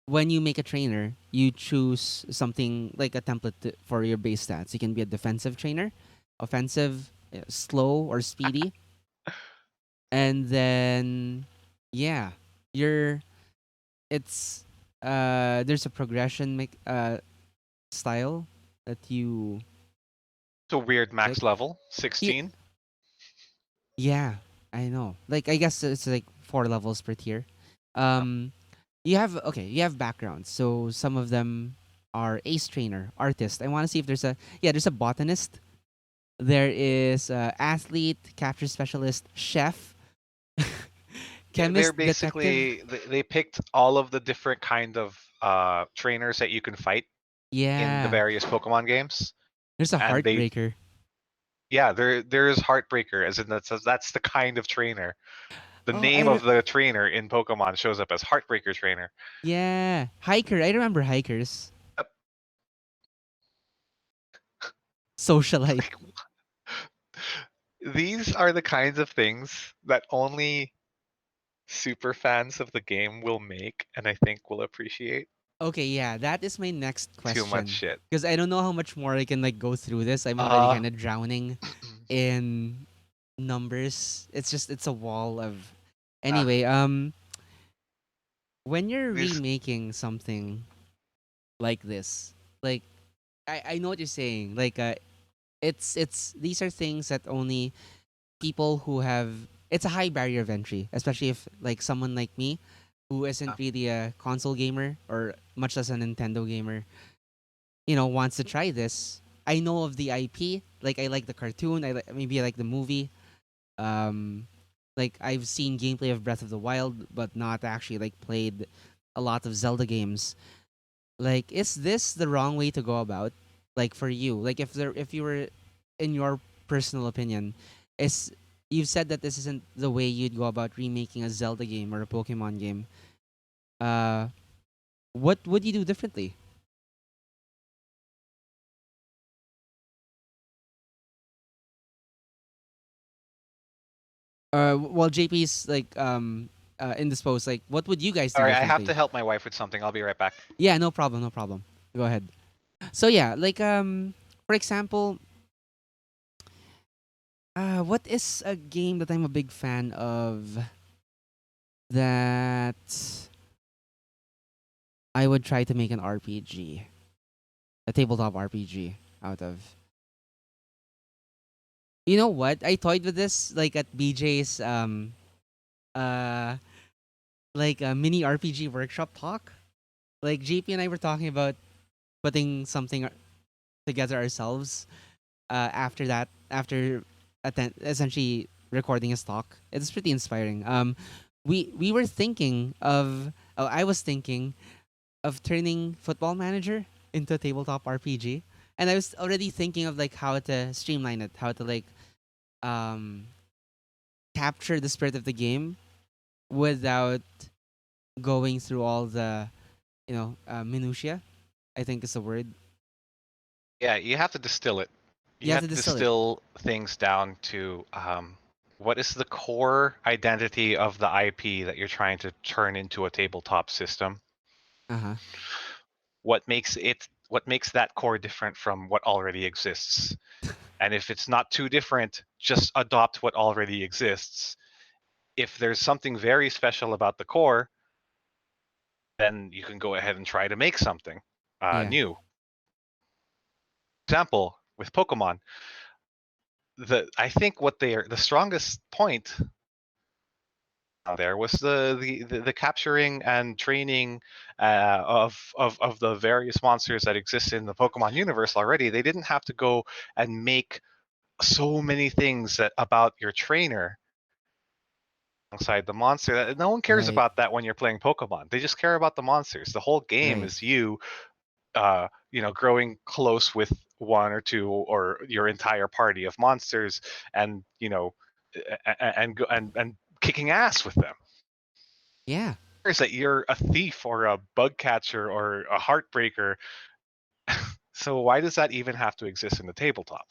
when you make a trainer, you choose something like a template for your base stats. You can be a defensive trainer, offensive, slow or speedy, and then yeah, you're it's there's a progression style that you It's a weird pick. max level, Y- 16. yeah, I know. Like I guess it's like 4 levels per tier. Oh. Um, you have backgrounds. So some of them are ace trainer, artist. I want to see if there's a botanist. There is athlete, capture specialist, chef, They're chemist, detective. basically they picked all of the different kind of trainers that you can fight in the Yeah, various Pokemon games, there's a and they heartbreaker. yeah, there's Heartbreaker, as in that's the kind of trainer. The Oh, name of the trainer in Pokemon shows up as Heartbreaker trainer. yeah, hiker. I remember hikers. Yep. Socialite. Like, these are the kinds of things that only super fans of the game will make, and I think will appreciate. Okay, yeah, that is my next Too much question. shit. Because I don't know how much more I can like go through this. I'm already Uh kind of drowning in numbers. It's a wall of. uh, Anyway, when you're these remaking something like this, like I know what you're saying. Like it's these are things that only people who have it's a high barrier of entry, especially if like someone like me who isn't uh, really a console gamer or much less a Nintendo gamer, wants to try this. I know of the IP, like I like the cartoon, maybe I like the movie. Um like I've seen gameplay of Breath of the Wild but not actually like played a lot of Zelda games. Like is this the wrong way to go about, like for you? Like if you were in your personal opinion, is you've said that this isn't the way you'd go about remaking a Zelda game or a Pokemon game. Uh what would you do differently? While JP's like indisposed, like what would you guys do Sorry, I have differently? to help my wife with something. I'll be right back. Yeah, no problem, no problem. Go ahead. So yeah, like for example, what is a game that I'm a big fan of that I would try to make an RPG, a tabletop RPG out of? You know what? I toyed with this like at BJ's uh like a mini RPG workshop talk. Like JP and I were talking about putting something together ourselves. After that, after essentially recording a talk, it's pretty inspiring. We were thinking of. Oh, I was thinking of turning Football Manager into a tabletop RPG, and I was already thinking of like how to streamline it, how to like um capture the spirit of the game without going through all the minutia. I think is the word. Yeah, you have to distill it. You You have have to to distill it. distill things down to what is the core identity of the IP that you're trying to turn into a tabletop system? Uh huh. What makes that core different from what already exists? And if it's not too different, just adopt what already exists. If there's something very special about the core, then you can go ahead and try to make something Yeah. new. Example with Pokemon, I think what they are the strongest point there was the capturing and training of the various monsters that exist in the Pokemon universe already. They didn't have to go and make so many things about your trainer alongside the monster. No one cares Right. about that when you're playing Pokemon. They just care about the monsters. The whole game Right. is you, growing close with one or two or your entire party of monsters, and and kicking ass with them. Yeah. Is that you're a thief or a bug catcher or a heartbreaker. So why does that even have to exist in the tabletop?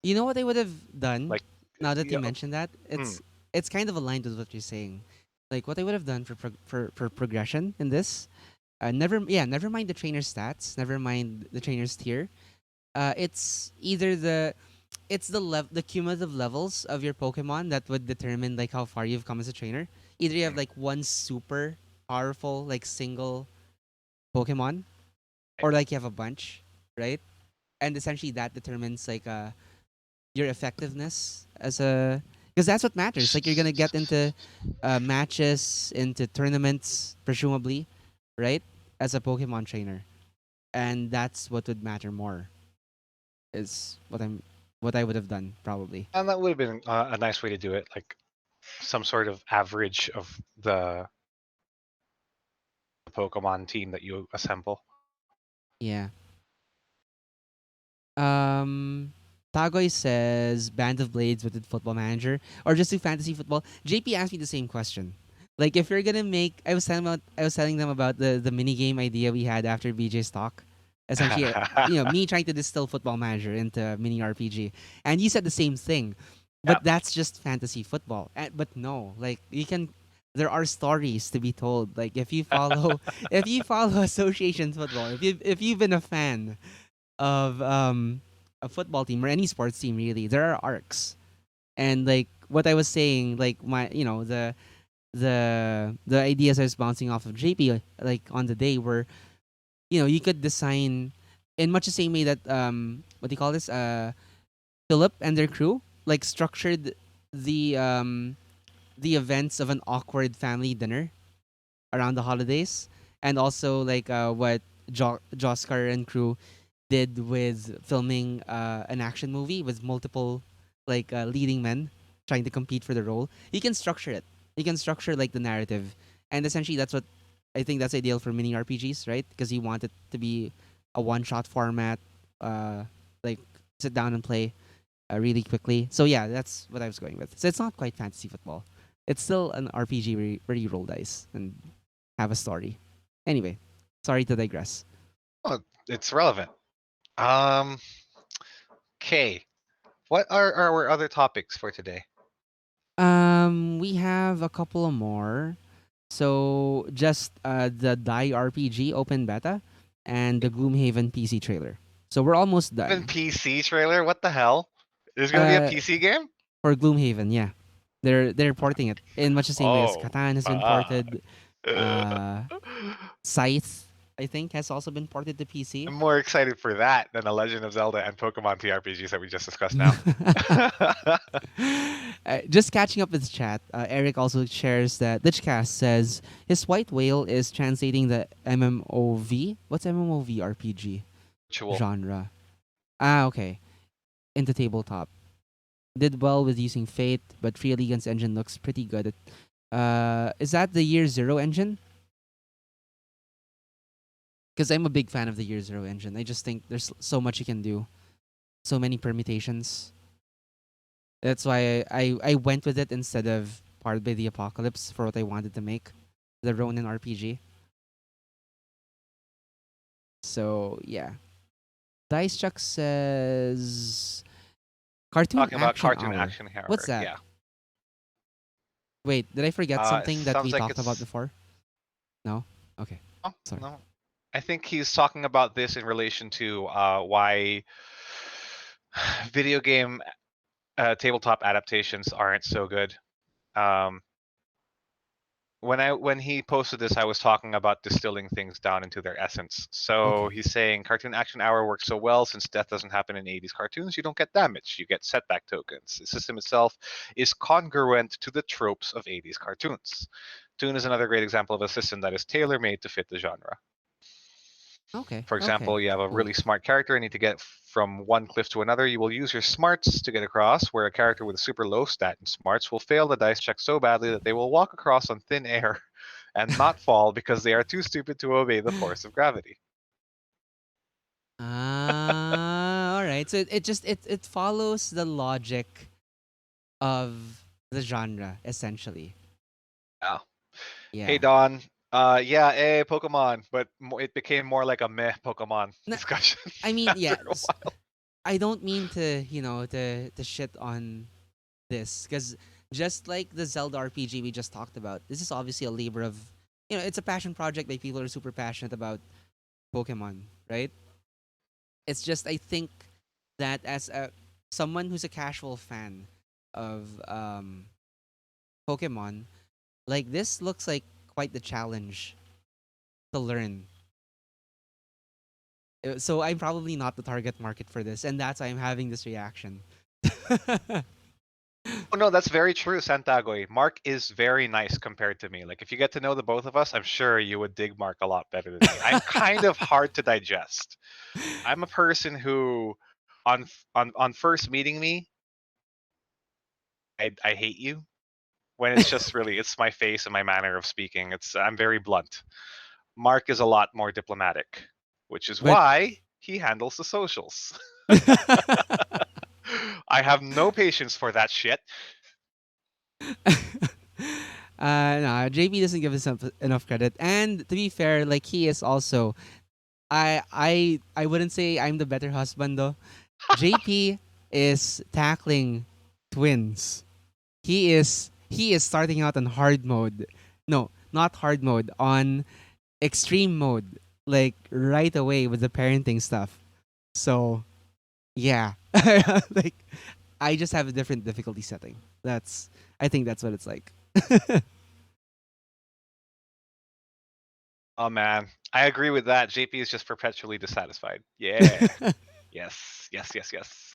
You know what I would have done Like, now that you you know, mentioned that? hmm, It's kind of aligned with what you're saying. Like what I would have done for progression in this. Never mind the trainer's stats. Never mind the trainer's tier. It's either the cumulative levels of your Pokemon that would determine like how far you've come as a trainer. Either you have like one super powerful like single Pokemon, or like you have a bunch, right? And essentially that determines like your effectiveness as a, because that's what matters. Like you're gonna get into matches, into tournaments, presumably, right? As a Pokemon trainer, and that's what would matter more. Is what I would have done probably. and that would have been a nice way to do it, like some sort of average of the Pokemon team that you assemble. Yeah. Um. Tagoy says Band of Blades with Football Manager or just do fantasy football. JP asked me the same question. Like if you're gonna make, I was telling them about the mini game idea we had after BJ's talk. Essentially, Yeah, me trying to distill Football Manager into a mini RPG, and you said the same thing, but that's just fantasy football. But no, like you can. There are stories to be told. Like if you follow, if you follow association football, if you've been a fan of a football team or any sports team really, there are arcs. And like what I was saying, like my the ideas I was bouncing off of JP like on the day were, you could design in much the same way that what do you call this? Philip and their crew like structured the um the events of an awkward family dinner around the holidays, and also like what Joskar and crew did with filming an action movie with multiple like leading men trying to compete for the role. You can structure it. You can structure like the narrative, and essentially that's what I think that's ideal for mini RPGs, right? Because you want it to be a one-shot format, like sit down and play really quickly. So yeah, that's what I was going with. So it's not quite fantasy football. It's still an RPG where you roll dice and have a story. Anyway, sorry to digress. oh, it's relevant. Um, okay. What are our other topics for today? We have a couple of more. So just the Die RPG open beta and the Gloomhaven PC trailer. So we're almost Even done. PC trailer? What the hell? There's gonna be a Uh, PC game? for Gloomhaven, yeah, they're porting it in much the same way as Oh, Catan has been fuck. ported. Uh, Scythe, I think, has also been ported to PC. I'm more excited for that than the Legend of Zelda and Pokemon TRPGs that we just discussed now. Just catching up with chat, Eric also shares that Lichcast says his white whale is translating the MMOV. What's MMOV RPG Virtual. genre? Ah, okay. Into tabletop. Did well with using Fate, but Free Allegiance engine looks pretty good. Is that the Year Zero engine? Because I'm a big fan of the Year Zero engine. I just think there's so much you can do, so many permutations. That's why I went with it instead of Powered by the Apocalypse for what I wanted to make, the Ronin RPG. So yeah, Dice Chuck says Cartoon Talking about Action cartoon Hour. action What's horror. that? Yeah. Wait, did I forget It something that sounds we like talked about it's. before? No. Okay. Oh, Sorry. no. I think he's talking about this in relation to why video game tabletop adaptations aren't so good. Um, when he posted this, I was talking about distilling things down into their essence. So Okay. he's saying Cartoon Action Hour works so well since death doesn't happen in 80s cartoons. You don't get damage. You get setback tokens. The system itself is congruent to the tropes of 80s cartoons. Toon is another great example of a system that is tailor made to fit the genre. Okay. For Okay. example, you have a Cool. really smart character and need to get from one cliff to another. You will use your smarts to get across, where a character with a super low stat in smarts will fail the dice check so badly that they will walk across on thin air and not fall because they are too stupid to obey the force of gravity. Ah, all right. So it follows the logic of the genre essentially. Yeah. Hey Yeah. Don. Yeah, Pokemon, but it became more like a meh Pokemon Na, discussion I mean, after yeah. a while. I don't mean to, to shit on this because just like the Zelda RPG we just talked about, this is obviously a labor of, it's a passion project. Like people are super passionate about Pokemon, right? It's just I think that as a someone who's a casual fan of Pokemon, like this looks like quite the challenge to learn. So I'm probably not the target market for this, and that's why I'm having this reaction. Oh no, that's very true, Santagoy. Mark is very nice compared to me. Like if you get to know the both of us, I'm sure you would dig Mark a lot better than me. I'm kind of hard to digest. I'm a person who on first meeting me, I hate you. When it's just really it's my face and my manner of speaking. I'm very blunt. Mark is a lot more diplomatic, which is but why he handles the socials. I have no patience for that shit. no, JB doesn't give us enough credit. And to be fair, like he is also, I wouldn't say I'm the better husband though. JP is tackling twins. He is starting out on hard mode. No, not hard mode, on extreme mode, like right away with the parenting stuff. So yeah, like I just have a different difficulty setting. I think that's what it's like. Oh man, I agree with that. JP is just perpetually dissatisfied. Yeah. Yes. Yes. Yes. Yes.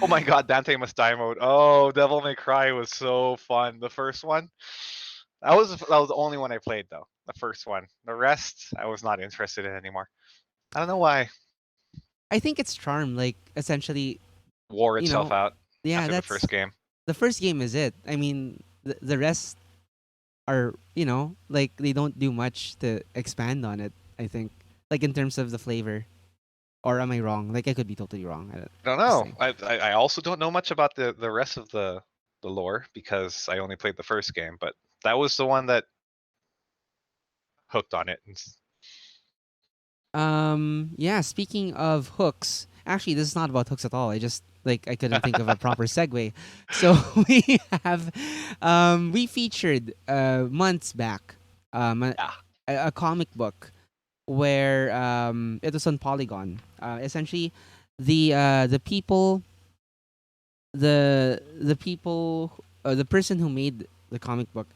Oh my God, Dante Must Die mode. Oh, Devil May Cry was so fun. The first one. That was the only one I played though. The first one. The rest I was not interested in anymore. I don't know why. I think it's charm, like essentially, Wore you itself know, out yeah, after the that's first game. the first game is it. I mean, the rest are, like they don't do much to expand on it. I think, like in terms of the flavor. Or am I wrong? Like I could be totally wrong. I don't, I don't just know. saying. I also don't know much about the rest of the lore because I only played the first game, but that was the one that hooked on it. Yeah, speaking of hooks, actually this is not about hooks at all. I just Like I couldn't think of a proper segue. So we have, we featured months back, Yeah. a comic book where it was on Polygon. Essentially, the people, the people, the person who made the comic book,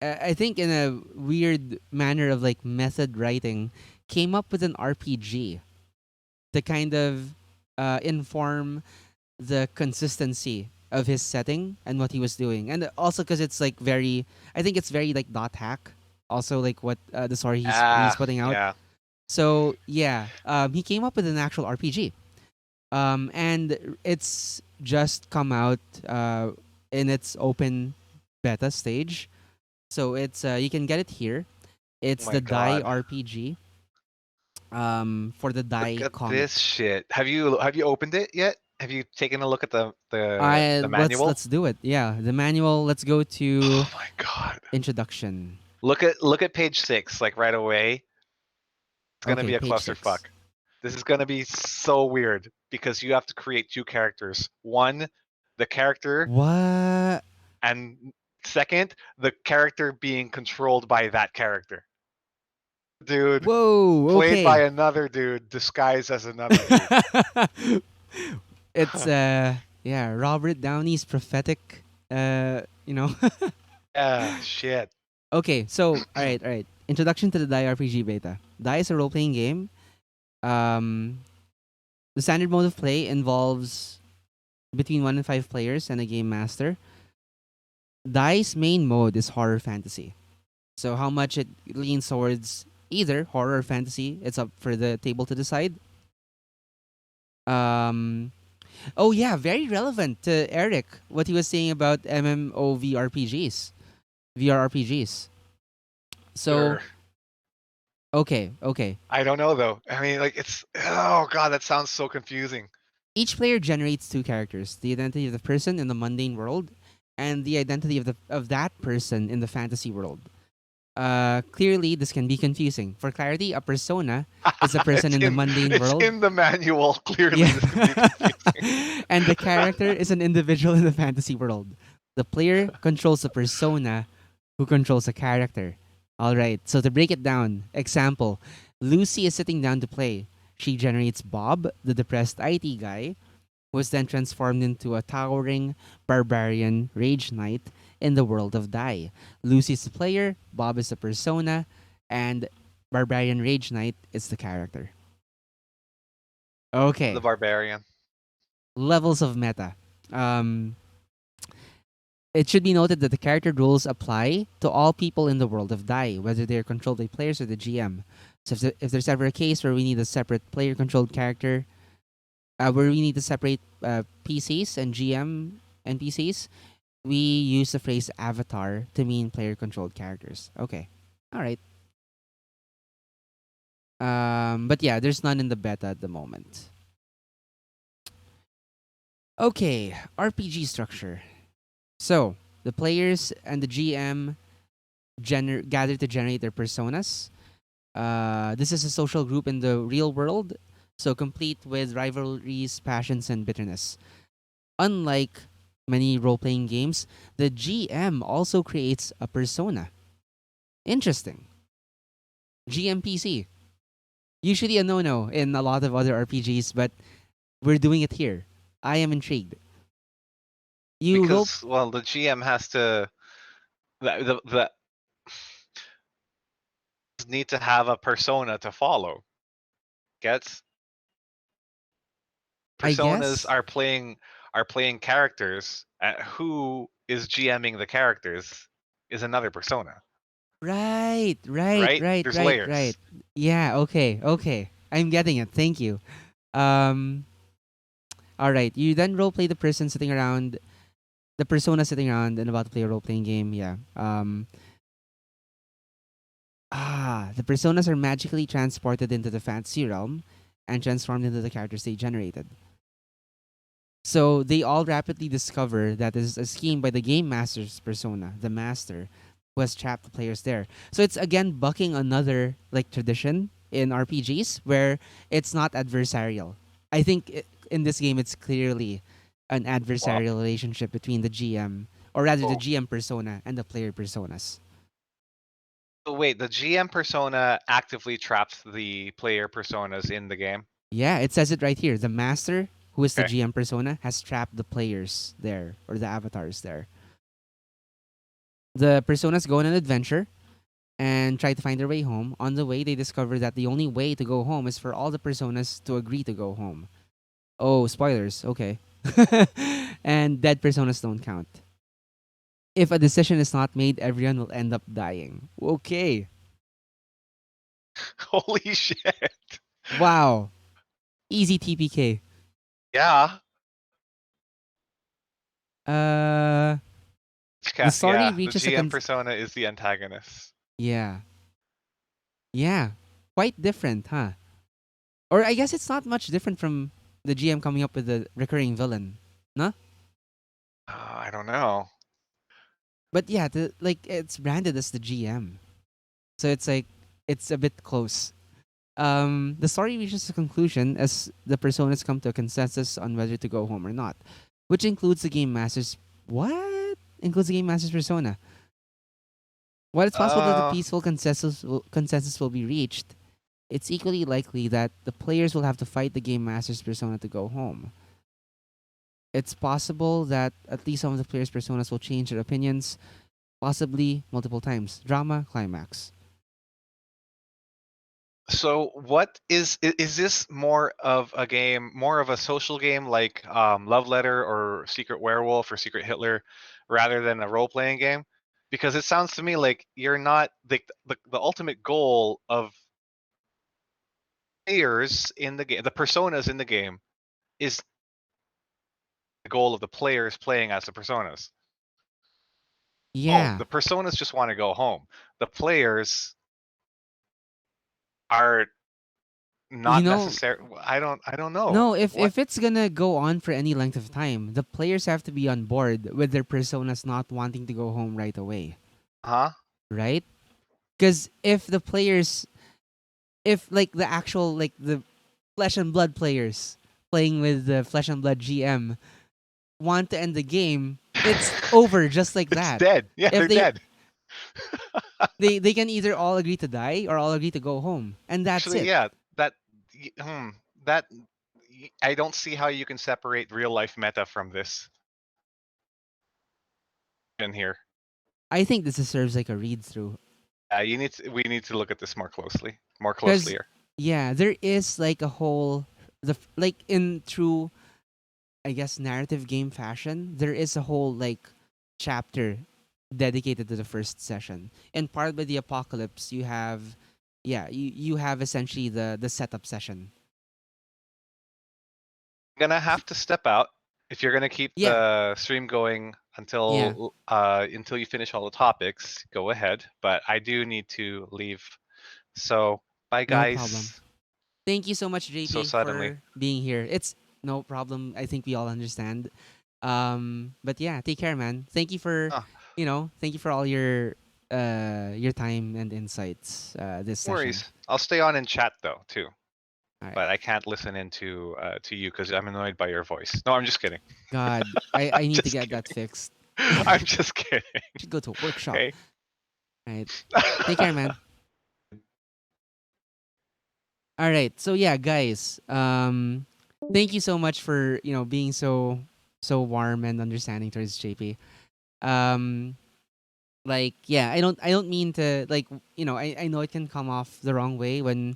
I think in a weird manner of like method writing, came up with an RPG to kind of inform the consistency of his setting and what he was doing, and also because it's like very, I think it's very like dot hack. Also, like what the story he's putting out. Yeah. So yeah, he came up with an actual RPG, and it's just come out in its open beta stage. So it's you can get it here. Oh It's my the Die god. RPG for the Look Die at comic. this shit. Have you opened it yet? Have you taken a look at the manual? Let's do it. Yeah, the manual. Let's go to Oh my god. introduction. Look at page 6 like right away. It's going to Okay, be a page clusterfuck. 6. This is going to be so weird because you have to create two characters. One, the character, What? and second, the character being controlled by that character. Dude, Whoa. played by Okay. another dude disguised as another dude. It's yeah, Robert Downey's prophetic you know. Yeah, shit. Okay, so all right. Introduction to the Die RPG beta. Die is a role playing game. Um, the standard mode of play involves between 1 and 5 players and a game master. Die's main mode is horror fantasy. So how much it leans towards either horror or fantasy, it's up for the table to decide. Um, oh yeah, very relevant to Eric what he was saying about MMOVRPGs, VRRPGs. So Sure. okay. I don't know though. I mean, like it's oh god, that sounds so confusing. Each player generates two characters: the identity of the person in the mundane world, and the identity of that person in the fantasy world. Clearly, this can be confusing. For clarity, a persona is a person it's in the in mundane it's world. in the manual. Clearly, Yeah. this could be confusing. And the character is an individual in the fantasy world. The player controls the persona who controls a character. All right, so to break it down, example: Lucy is sitting down to play. She generates Bob, the depressed IT guy, who is then transformed into a towering barbarian rage knight in the world of Die. Lucy's the player, Bob is the persona, and barbarian rage knight is the character. The Okay, barbarian. levels of meta. Um, it should be noted that the character rules apply to all people in the world of Die, whether they're controlled by players or the GM. So if there's ever a case where we need a separate player-controlled character, where we need to separate PCs and GM NPCs, we use the phrase avatar to mean player-controlled characters. Okay, all right. But yeah, there's none in the beta at the moment. Okay, RPG structure. So the players and the GM gather to generate their personas. This is a social group in the real world, so complete with rivalries, passions, and bitterness. Unlike many role playing games, the GM also creates a persona. Interesting. GMPC. Usually a no no in a lot of other RPGs, but we're doing it here. I am intrigued. You roll. Because well, the GM has to the need to have a persona to follow. Gets I personas guess. are playing characters. Who is GMing the characters is another persona, right? There's Right. layers. Yeah, okay. I'm getting it. Thank you. Um, all right. You then role play the person sitting around, the persona sitting around and about to play a role playing game. Yeah. The personas are magically transported into the fantasy realm and transformed into the characters they generated. So they all rapidly discover that this is a scheme by the game master's persona, the master, who has trapped the players there. So it's again bucking another like tradition in RPGs where it's not adversarial. I think in this game, it's clearly an Wow. adversarial relationship between the GM, or rather the Oh, GM persona and the player personas. so wait, the GM persona actively traps the player personas in the game. Yeah, it says it right here. The master, who is the Okay. GM persona, has trapped the players there, or the avatars there. The personas go on an adventure and try to find their way home. On the way, they discover that the only way to go home is for all the personas to agree to go home. Oh, spoilers. Okay. And dead personas don't count. If a decision is not made, everyone will end up dying. Okay. Holy shit. Wow. Easy TPK. Yeah. Uh, the story Yeah. The reaches a GM persona is the antagonist. yeah. Yeah. Quite different, huh? Or I guess it's not much different from the GM coming up with the recurring villain. No? I don't know. But yeah, like it's branded as the GM. So it's like it's a bit close. The story reaches a conclusion as the personas come to a consensus on whether to go home or not, which includes the game master's what? Includes the game master's persona. While it's possible that a Uh, peaceful consensus will be reached, it's equally likely that the players will have to fight the game master's persona to go home. It's possible that at least some of the players' personas will change their opinions, possibly multiple times. Drama, climax. so what is this more of a game, more of a social game like Love Letter or Secret Werewolf or Secret Hitler, rather than a role playing game? Because it sounds to me like you're not the ultimate goal of players in the game, the personas in the game, is the goal of the players playing as the personas. Home. Yeah. The personas just want to go home. The players are You not know, necessary. I don't know. no, if What? if it's gonna go on for any length of time, the players have to be on board with their personas not wanting to go home right away, Huh? right? Because if the players, if like the actual like the flesh and blood players playing with the flesh and blood GM want to end the game, it's over just like It's that. dead. Yeah, If they're dead. they can either all agree to die or all agree to go home, and that's Actually, it. yeah. That that I don't see how you can separate real life meta from this in here. I think this serves like a read through We need to look at this more closely because here. yeah, there is like a whole like in true I guess narrative game fashion, there is a whole like chapter dedicated to the first session. And part by the apocalypse, you have yeah, you have essentially the setup session. Gonna have to step out if you're gonna keep Yeah, the stream going yeah, until you finish all the topics. Go ahead, but I do need to leave. So bye, no problem. guys. Thank you so much, So JP, suddenly. for being here. It's no problem. I think we all understand. But yeah, take care, man. Thank you for, Ah, thank you for all your time and insights this no session. worries. I'll stay on in chat though too, All right. but I can't listen into to you because I'm annoyed by your voice. No, I'm just kidding. God, I need to Just get that kidding. fixed. I'm just kidding. Should go to a workshop. Okay. All right. Take care, man. All right. So yeah, guys. Thank you so much for being so warm and understanding towards JP. Um, like yeah, I don't mean to like I know it can come off the wrong way when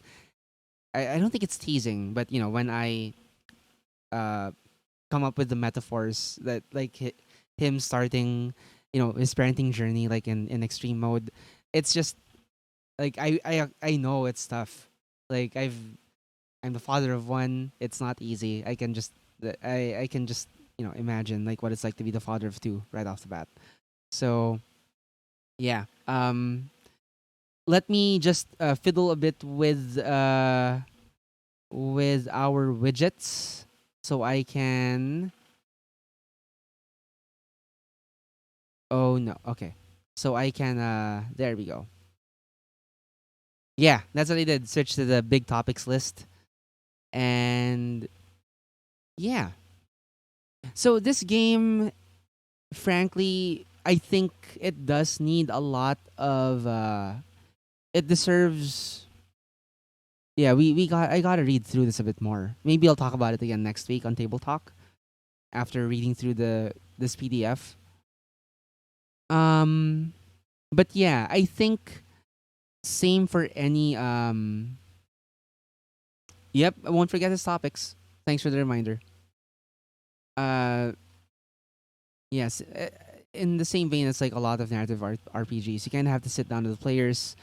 I don't think it's teasing, but when I uh come up with the metaphors that like him starting his parenting journey like in extreme mode, it's just like I know it's tough. Like I'm the father of one. It's not easy. I can just imagine like what it's like to be the father of two right off the bat. So yeah. Let me just fiddle a bit with our widgets so I can. Oh no. Okay. So I can. There we go. Yeah, that's what I did. Switch to the big topics list, and Yeah. So this game, frankly, I think it does need a lot of. It deserves. Yeah, we got. I gotta read through this a bit more. Maybe I'll talk about it again next week on Table Talk after reading through the this PDF. Um, but yeah, I think same for any. Yep, I won't forget his topics. Thanks for the reminder. Uh, yes. In the same vein, it's like a lot of narrative RPGs. You kind of have to sit down with the players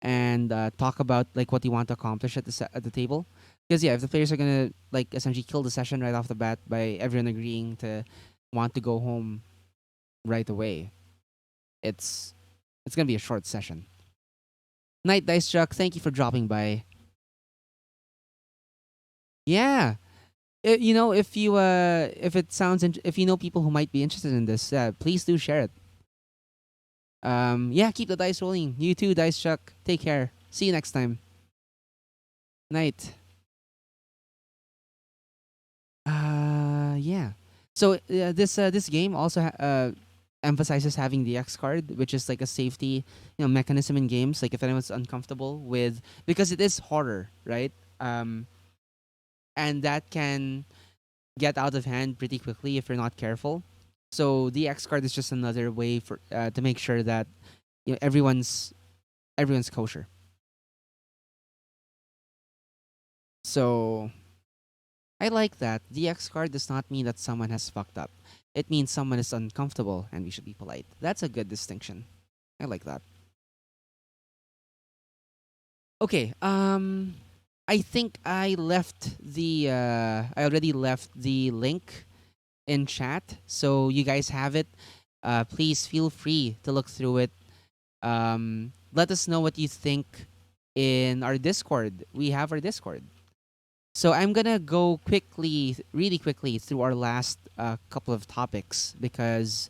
and talk about like what you want to accomplish at at the table. Because yeah, if the players are gonna like essentially kill the session right off the bat by everyone agreeing to want to go home right away, it's it's gonna be a short session. Night Dice Chuck, thank you for dropping by. Yeah, you know, if it sounds if you know people who might be interested in this, please do share it. Yeah, keep the dice rolling. You too, Dice Chuck. Take care. See you next time. Night. Yeah. So this game also emphasizes having the X card, which is like a safety mechanism in games. Like if anyone's uncomfortable with because it is horror, right? And that can get out of hand pretty quickly if you're not careful. So the X card is just another way for to make sure that everyone's kosher. So I like that. The X card does not mean that someone has fucked up. It means someone is uncomfortable and we should be polite. That's a good distinction. I like that. Okay, I think I already left the link in chat, so you guys have it. Please feel free to look through it. Let us know what you think in our Discord. We have our Discord. So I'm gonna go quickly, really quickly, through our last couple of topics because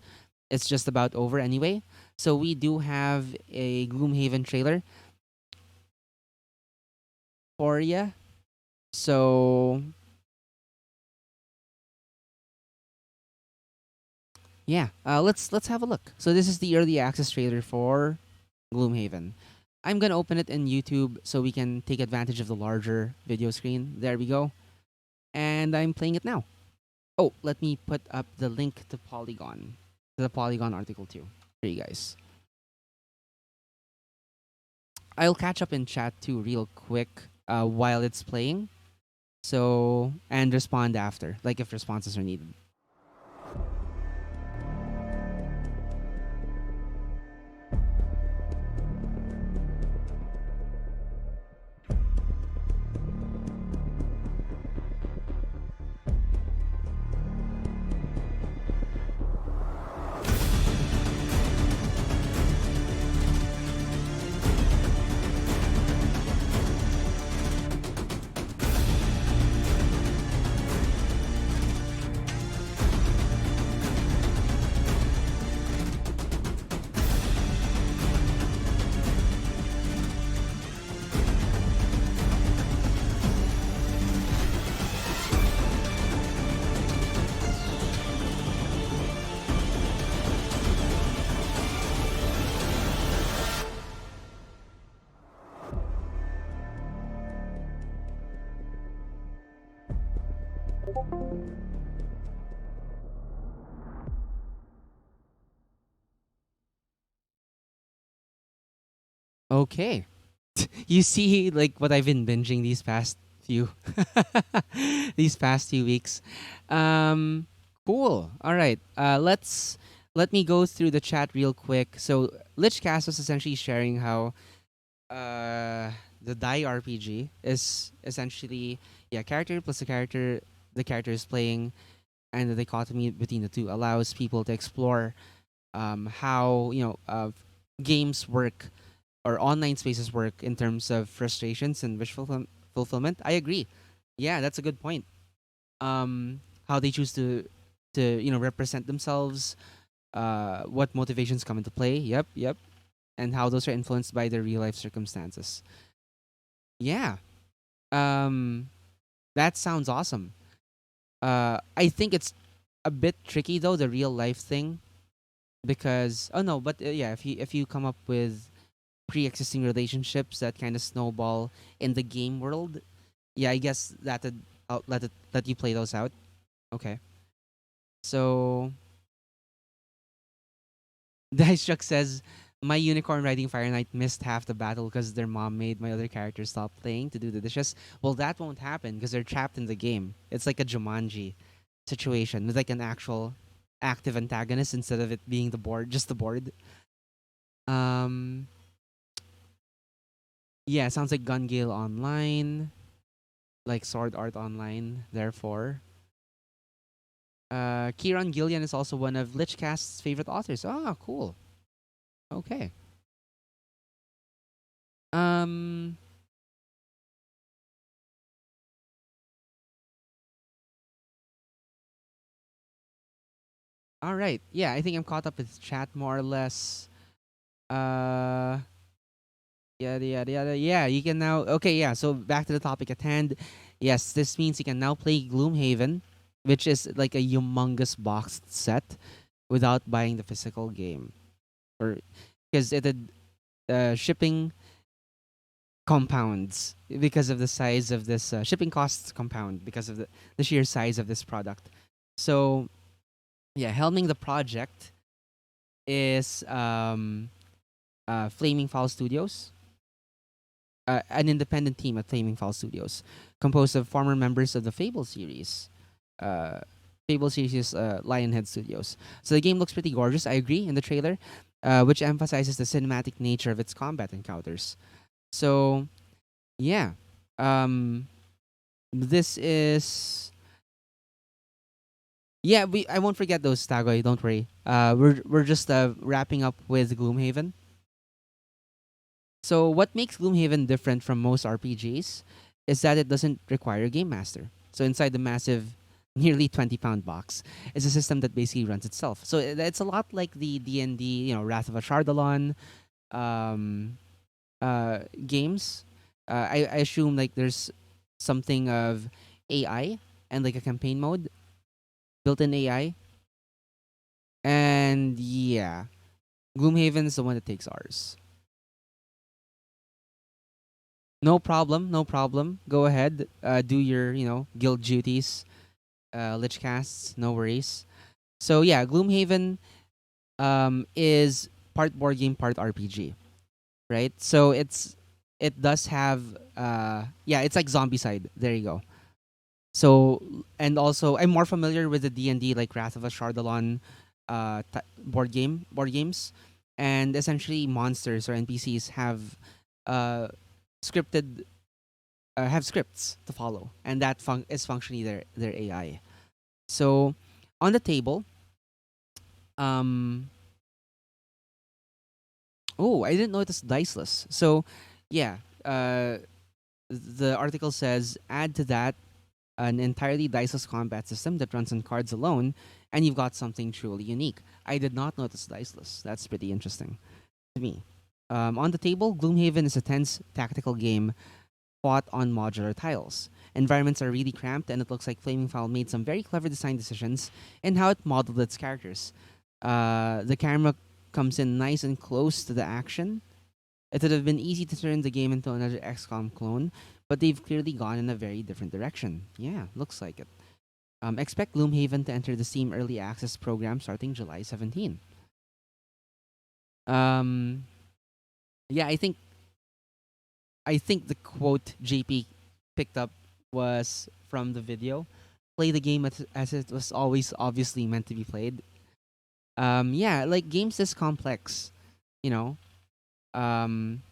it's just about over anyway. So we do have a Gloomhaven trailer for you. So yeah, let's have a look. So this is the early access trailer for Gloomhaven. I'm gonna open it in YouTube so we can take advantage of the larger video screen. There we go, and I'm playing it now. Oh, let me put up the link to Polygon, to the Polygon article too, for you guys. I'll catch up in chat too, real quick, while it's playing. So and respond after, like if responses are needed. Okay. You see like what I've been binging these past few these past few weeks. Um cool. All right. Let me go through the chat real quick. So Lichcast was essentially sharing how the die RPG is essentially character plus the character is playing and the dichotomy between the two allows people to explore how games work or online spaces work in terms of frustrations and fulfillment. I agree. Yeah, that's a good point. How they choose to represent themselves, what motivations come into play. Yep, yep, and how those are influenced by their real life circumstances. Yeah. Um, that sounds awesome. I think it's a bit tricky though, the real life thing, because oh no, but yeah, if you come up with pre-existing relationships that kind of snowball in the game world, yeah, I guess that let you play those out. Okay, so Dice Chuck says, my unicorn riding Fire Knight missed half the battle because their mom made my other character stop playing to do the dishes. Well, that won't happen because they're trapped in the game. It's like a Jumanji situation with like an actual active antagonist instead of it being the board, just the board. Um, yeah, sounds like Gun Gale Online, like Sword Art Online. Therefore, Kieran Gillian is also one of Lichcast's favorite authors. Ah, cool. Okay. Um, All right. Yeah, I think I'm caught up with chat more or less. Uh, yada yada yada. Yeah, you can now. Okay, yeah. So back to the topic at hand. Yes, this means you can now play Gloomhaven, which is like a humongous boxed set, without buying the physical game, or because it had shipping compounds because of the size of this shipping costs compound because of the sheer size of this product. So yeah, helming the project is Flaming Fowl Studios, an independent team at Flaming Fowl Studios, composed of former members of the Fable series. Uh, Fable series is Lionhead Studios. So the game looks pretty gorgeous, I agree, in the trailer, which emphasizes the cinematic nature of its combat encounters. So, yeah. This is. Yeah, I won't forget those, Tagoy, don't worry. We're just wrapping up with Gloomhaven. So what makes Gloomhaven different from most RPGs is that it doesn't require a game master. So inside the massive, nearly 20-pound box is a system that basically runs itself. So it's a lot like the D&D, Wrath of a Shardalon um, games. I assume like there's something of AI and like a campaign mode, built-in AI, and yeah, Gloomhaven is the one that takes ours. No problem, no problem. Go ahead, do your guild duties, lich casts, no worries. So yeah, Gloomhaven is part board game, part RPG, right? So it does have yeah, it's like zombie side. There you go. So and also I'm more familiar with the D&D like Wrath of a Shardalon board games, and essentially monsters or NPCs uh scripted have scripts to follow, and that is functionally their AI. So on the table, um, oh, I didn't know it was diceless. So yeah, the article says add to that an entirely diceless combat system that runs on cards alone, and you've got something truly unique. I did not know it was diceless. That's pretty interesting to me. On the table, Gloomhaven is a tense tactical game fought on modular tiles. Environments are really cramped, and it looks like Flaming Fowl made some very clever design decisions in how it modeled its characters. The camera comes in nice and close to the action. It would have been easy to turn the game into another XCOM clone, but they've clearly gone in a very different direction. Yeah, looks like it. Expect Gloomhaven to enter the Steam Early Access program starting July 17. Um, yeah, I think the quote JP picked up was from the video. Play the game as it was always obviously meant to be played. Yeah, like games this complex, you know. Um,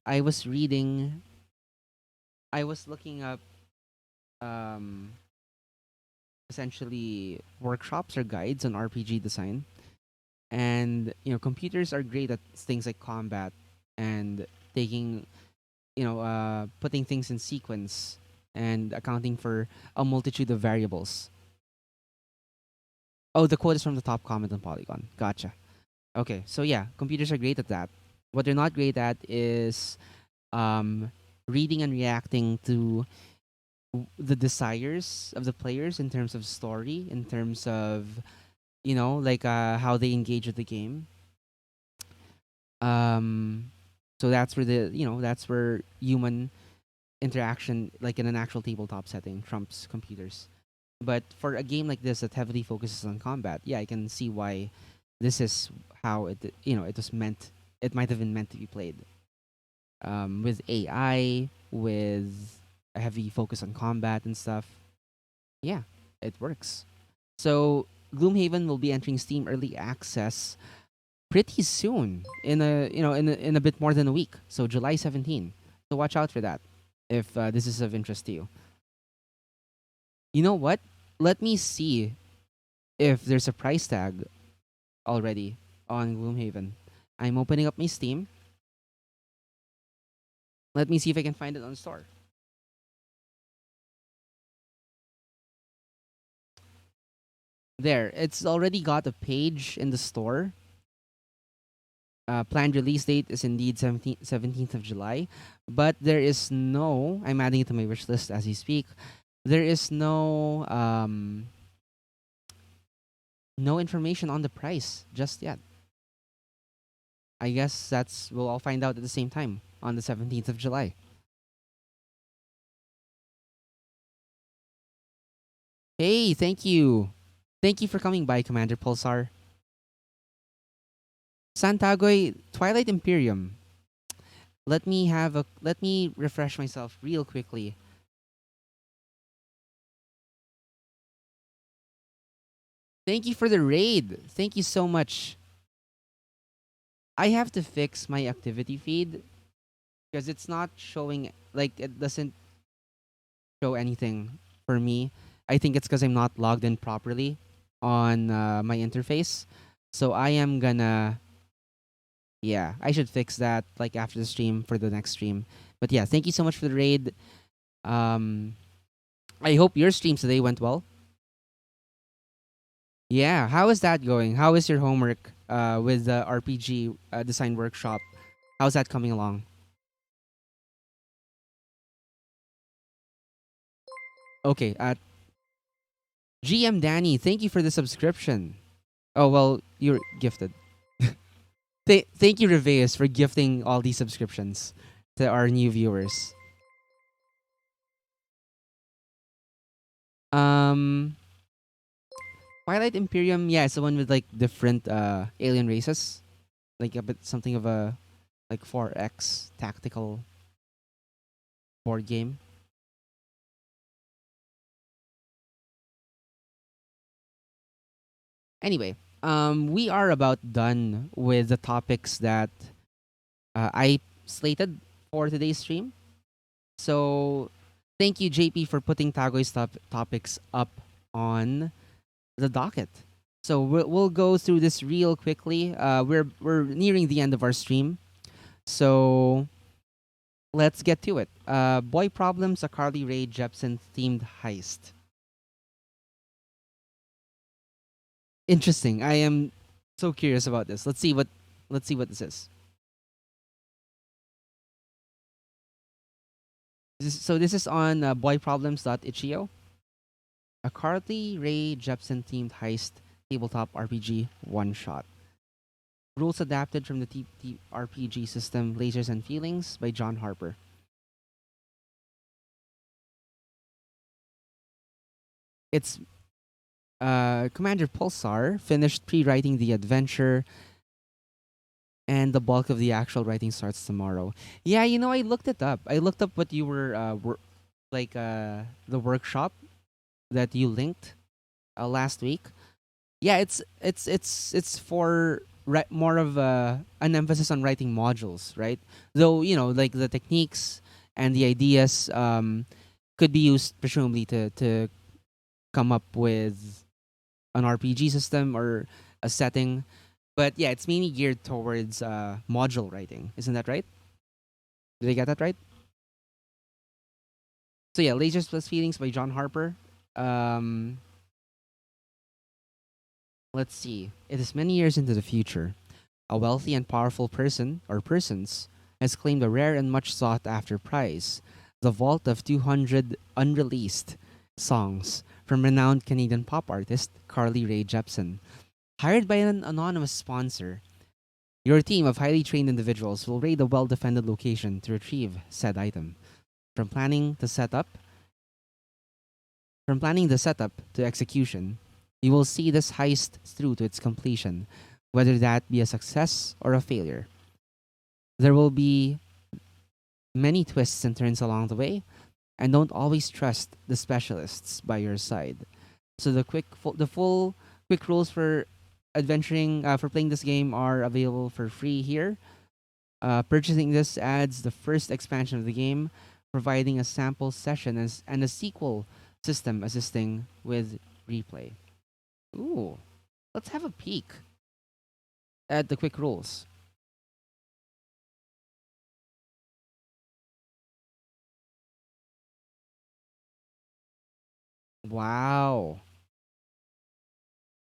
I was reading, I was looking up, um, essentially workshops or guides on RPG design, and computers are great at things like combat and taking putting things in sequence and accounting for a multitude of variables. Oh, the quote is from the top comment on Polygon. Gotcha. Okay, so yeah, computers are great at that. What they're not great at is um, reading and reacting to the desires of the players in terms of story, in terms of like how they engage with the game. Um, so that's where that's where human interaction, like in an actual tabletop setting, trumps computers. But for a game like this that heavily focuses on combat, yeah, I can see why this is how it was meant. It might have been meant to be played with AI, with a heavy focus on combat and stuff. Yeah, it works. So Gloomhaven will be entering Steam Early Access pretty soon, in a bit more than a week. So July 17. So watch out for that if this is of interest to you. You know what? Let me see if there's a price tag already on Gloomhaven. I'm opening up my Steam. Let me see if I can find it on the store. There, it's already got a page in the store. Planned release date is indeed 17th of July, but there is no. I'm adding it to my wish list as we speak. There is no information on the price just yet. I guess we'll all find out at the same time on the 17th of July. Hey, thank you. Thank you for coming by, Commander Pulsar. Santagoy Twilight Imperium. Let me refresh myself real quickly. Thank you for the raid. Thank you so much. I have to fix my activity feed because it's not showing, like, it doesn't show anything for me. I think it's because I'm not logged in properly on my interface. So I am gonna, yeah, I should fix that like after the stream for the next stream. But yeah, thank you so much for the raid. Um, I hope your stream today went well. Yeah, how is that going? How is your homework with the RPG design workshop? How's that coming along? Okay, GM Danny, thank you for the subscription. Oh well, you're gifted. Thank you, Reveus, for gifting all these subscriptions to our new viewers. Um, Twilight Imperium, yeah, it's the one with like different alien races, like a bit something of a like 4X tactical board game. Anyway, we are about done with the topics that I slated for today's stream. So, thank you, JP, for putting Tagoy's topics up on the docket. So we'll go through this real quickly. We're nearing the end of our stream, so let's get to it. Boy Problems, a Carly Rae Jepsen themed heist. Interesting. I am so curious about this. Let's see what this is. So this is on boyproblems.itch.io. A Carly Rae Jepsen themed heist tabletop RPG one shot. Rules adapted from the TTRPG system Lasers and Feelings by John Harper. It's Commander Pulsar finished pre-writing the adventure, and the bulk of the actual writing starts tomorrow. Yeah, I looked it up. I looked up what you were like the workshop that you linked last week. Yeah, it's for more of an emphasis on writing modules, right? Though like the techniques and the ideas could be used presumably to come up with an RPG system or a setting. But yeah, it's mainly geared towards module writing. Isn't that right? Did I get that right? So yeah, Lasers Plus Feelings by John Harper. Um, let's see. It is many years into the future. A wealthy and powerful person or persons has claimed a rare and much sought after prize, the vault of 200 unreleased songs from renowned Canadian pop artist Carly Rae Jepsen. Hired by an anonymous sponsor, your team of highly trained individuals will raid a well defended location to retrieve said item. From planning to setup, from planning the setup to execution, you will see this heist through to its completion, whether that be a success or a failure. There will be many twists and turns along the way, and don't always trust the specialists by your side. So the full quick rules for adventuring for playing this game are available for free here. Purchasing this adds the first expansion of the game, providing a sample session and a sequel system assisting with replay. Ooh, let's have a peek at the quick rules. Wow,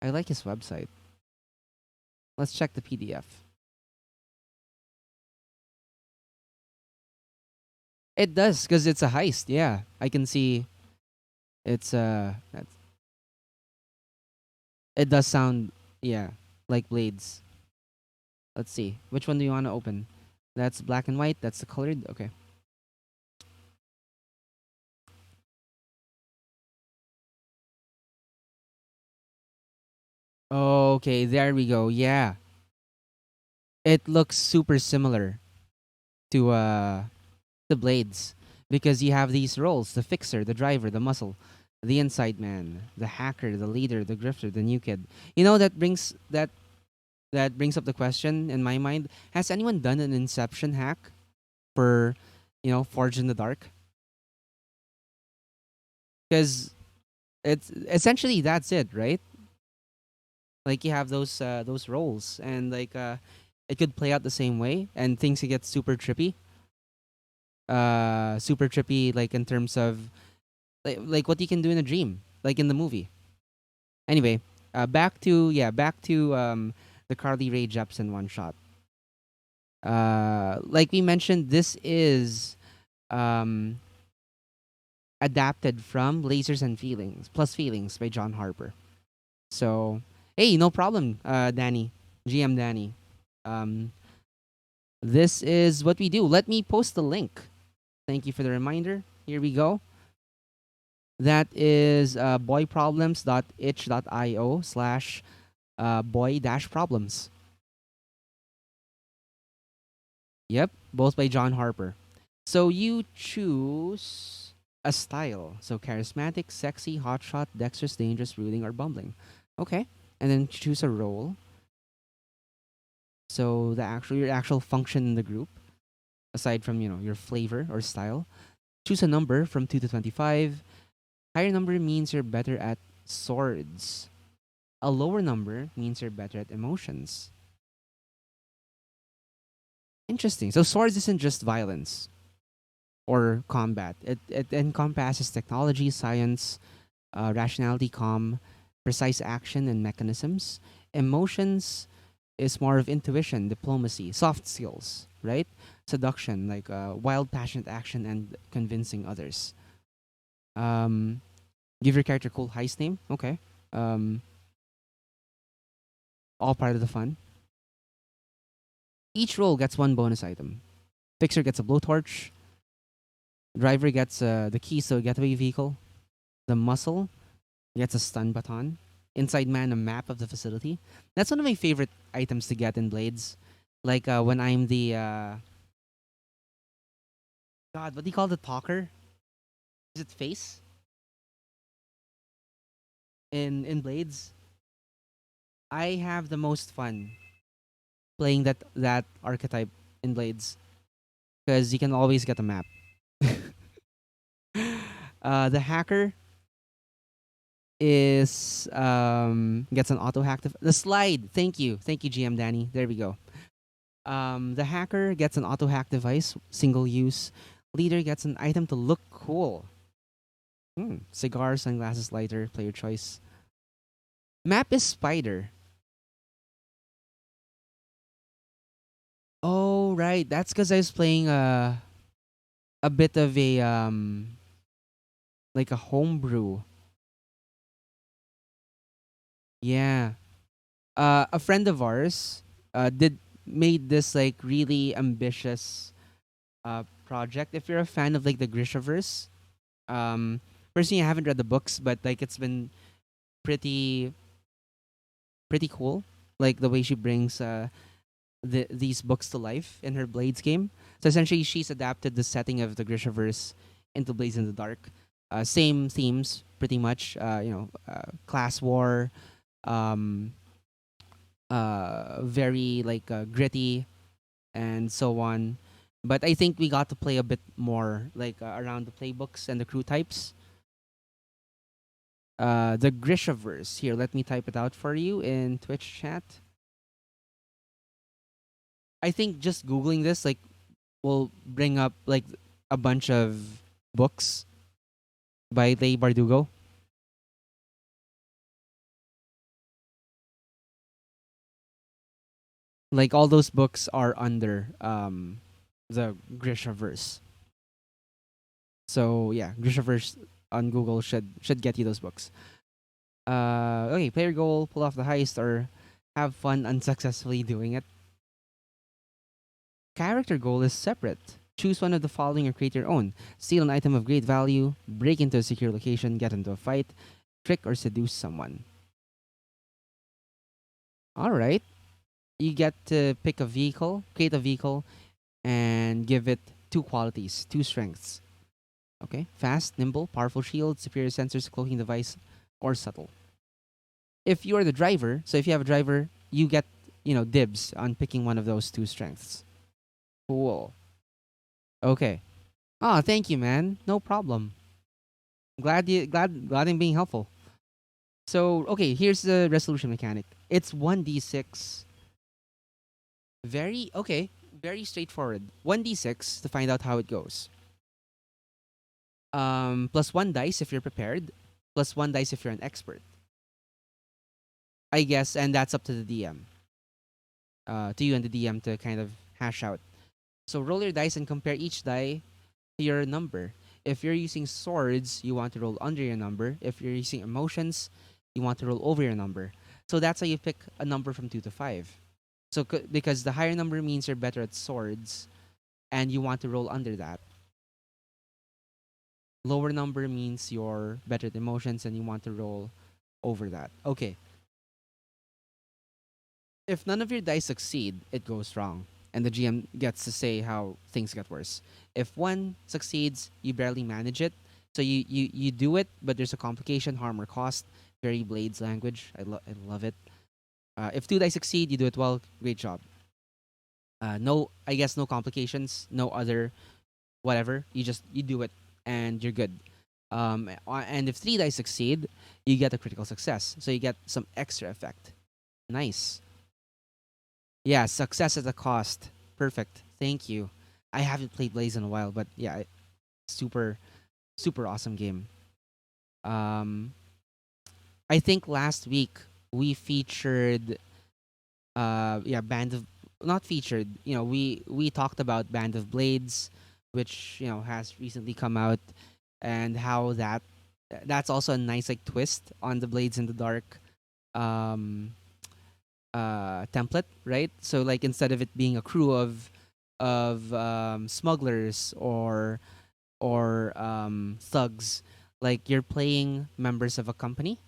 I like his website. Let's check the PDF. It does because it's a heist. Yeah, I can see it's it does sound, yeah, like blades. Let's see. Which one do you want to open? That's black and white. That's the colored. Okay. Okay, there we go. Yeah. It looks super similar to the blades because you have these roles: the fixer, the driver, the muscle, the inside man, the hacker, the leader, the grifter, the new kid. You know that brings up the question in my mind: has anyone done an Inception hack for, Forge in the Dark? Because it's essentially that's it, right? Like you have those roles, and like it could play out the same way, and things could get super trippy, like in terms of like what you can do in a dream, like in the movie. Anyway, back to the Carly Rae Jepsen one shot. Like we mentioned, this is um adapted from Lasers and Feelings Plus Feelings by John Harper. So, hey, no problem, Danny, GM Danny. Um, this is what we do. Let me post the link. Thank you for the reminder. Here we go. That is boyproblems.itch.io slash boy dash problems. Yep, both by John Harper. So you choose a style. So charismatic, sexy, hotshot, dexterous, dangerous, brooding, or bumbling. Okay. And then choose a role. So your actual function in the group, aside from your flavor or style. Choose a number from 2 to 25. Higher number means you're better at swords. A lower number means you're better at emotions. Interesting. So swords isn't just violence or combat. It encompasses technology, science, rationality, precise action, and mechanisms. Emotions is more of intuition, diplomacy, soft skills, right? Seduction, like wild, passionate action, and convincing others. Um, give your character a cool heist name. Okay. Um, all part of the fun. Each role gets one bonus item. Fixer gets a blowtorch. Driver gets the keys to a getaway vehicle. The muscle gets a stun baton. Inside man, a map of the facility. That's one of my favorite items to get in Blades. Like when I'm the God, what do you call the talker? Is it face in Blades? I have the most fun playing that archetype in Blades because you can always get a map. The hacker is gets an auto hack. The slide. Thank you, GM Danny. There we go. The hacker gets an auto hack device, single use. Leader gets an item to look cool. Cigar, sunglasses, lighter. Player choice. Map is spider. Oh right, that's because I was playing a bit of a like a homebrew. Yeah. A friend of ours did made this like really ambitious project. If you're a fan of like the Grishaverse, um, personally I haven't read the books, but like it's been pretty pretty cool. Like the way she brings these books to life in her Blades game. So essentially, she's adapted the setting of the Grishaverse into Blades in the Dark. Same themes, pretty much. Class war, um, very like gritty and so on. But I think we got to play a bit more like around the playbooks and the crew types. The Grishaverse here. Let me type it out for you in Twitch chat. I think just googling this like will bring up like a bunch of books by Leigh Bardugo. Like all those books are under the Grishaverse. So yeah, Grishaverse on Google should get you those books. Okay, player goal, pull off the heist or have fun unsuccessfully doing it. Character goal is separate. Choose one of the following or create your own. Steal an item of great value, break into a secure location, get into a fight, trick or seduce someone. All right. You get to pick a vehicle, create a vehicle, and give it two qualities, two strengths. Okay, fast, nimble, powerful shield, superior sensors, cloaking device, or subtle. If you're the driver, so if you have a driver, you get dibs on picking one of those two strengths. Cool. Okay. Oh, thank you, man. No problem. Glad I'm being helpful. So okay, here's the resolution mechanic. It's 1d6. Very straightforward. 1d6 to find out how it goes. Plus one dice if you're prepared, plus one dice if you're an expert. I guess, and that's up to the DM, to you and the DM to kind of hash out. So roll your dice and compare each die to your number. If you're using swords, you want to roll under your number. If you're using emotions, you want to roll over your number. So that's how you pick a number from 2 to 5. So because the higher number means you're better at swords, and you want to roll under that. Lower number means you're better at emotions, and you want to roll over that. Okay, if none of your dice succeed, it goes wrong, and the GM gets to say how things get worse. If one succeeds, you barely manage it, so you do it, but there's a complication, harm or cost. Very Blades language. I love it. If two dice succeed, you do it well. Great job. No, I guess no complications, no other whatever. You do it, and you're good. And if three dice succeed, you get a critical success, so you get some extra effect. Nice. Yeah, success at a cost. Perfect. Thank you. I haven't played Blaze in a while, but yeah, super super awesome game. Um, I think last week we featured Band of not featured. We talked about Band of Blades, which has recently come out, and how that's also a nice like twist on the Blades in the Dark um template, right? So like instead of it being a crew of smugglers or thugs, like you're playing members of a company.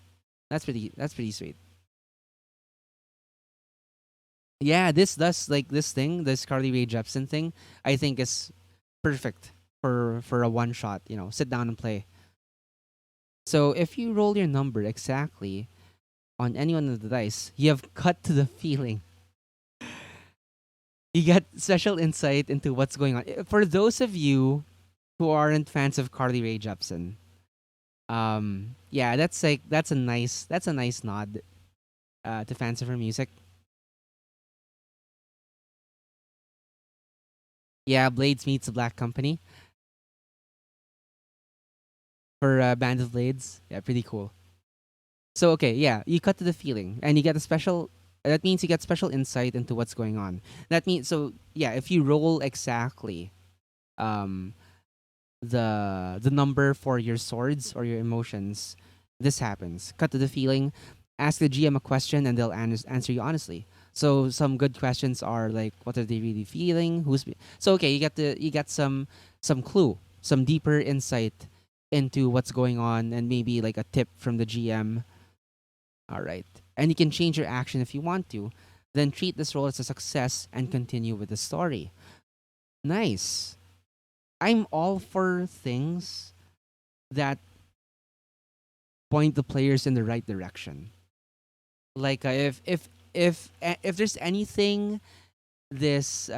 That's pretty sweet. Yeah, this Carly Rae Jepsen thing, I think is perfect for a one shot. Sit down and play. So if you roll your number exactly on any one of the dice, you have cut to the feeling. You get special insight into what's going on. For those of you who aren't fans of Carly Rae Jepsen, yeah, that's a nice nod to fans of her music. Yeah, Blades meets the Black Company for Band of Blades. Yeah, pretty cool. So okay, yeah, you cut to the feeling, and you get a special. That means you get special insight into what's going on. That means so yeah, if you roll exactly, um, the number for your swords or your emotions, this happens. Cut to the feeling. Ask the GM a question and they'll answer you honestly. So some good questions are like, what are they really feeling? So okay, you get some clue, some deeper insight into what's going on, and maybe like a tip from the GM. All right, and you can change your action if you want to. Then treat this role as a success and continue with the story. Nice. I'm all for things that point the players in the right direction. Like if there's anything this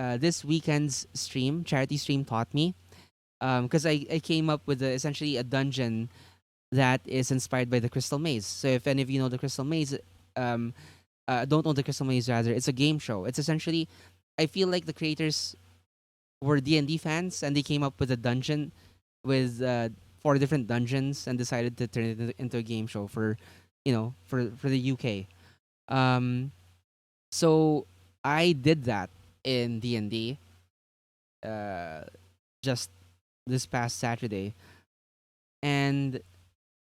weekend's stream, charity stream, taught me, because I came up with essentially a dungeon that is inspired by the Crystal Maze. So if any of you know the Crystal Maze, um, don't know the Crystal Maze rather, it's a game show. It's essentially, I feel like the creators were D&D fans and they came up with a dungeon with four different dungeons and decided to turn it into a game show for, for the UK. Um, so I did that in D&D uh, just this past Saturday, and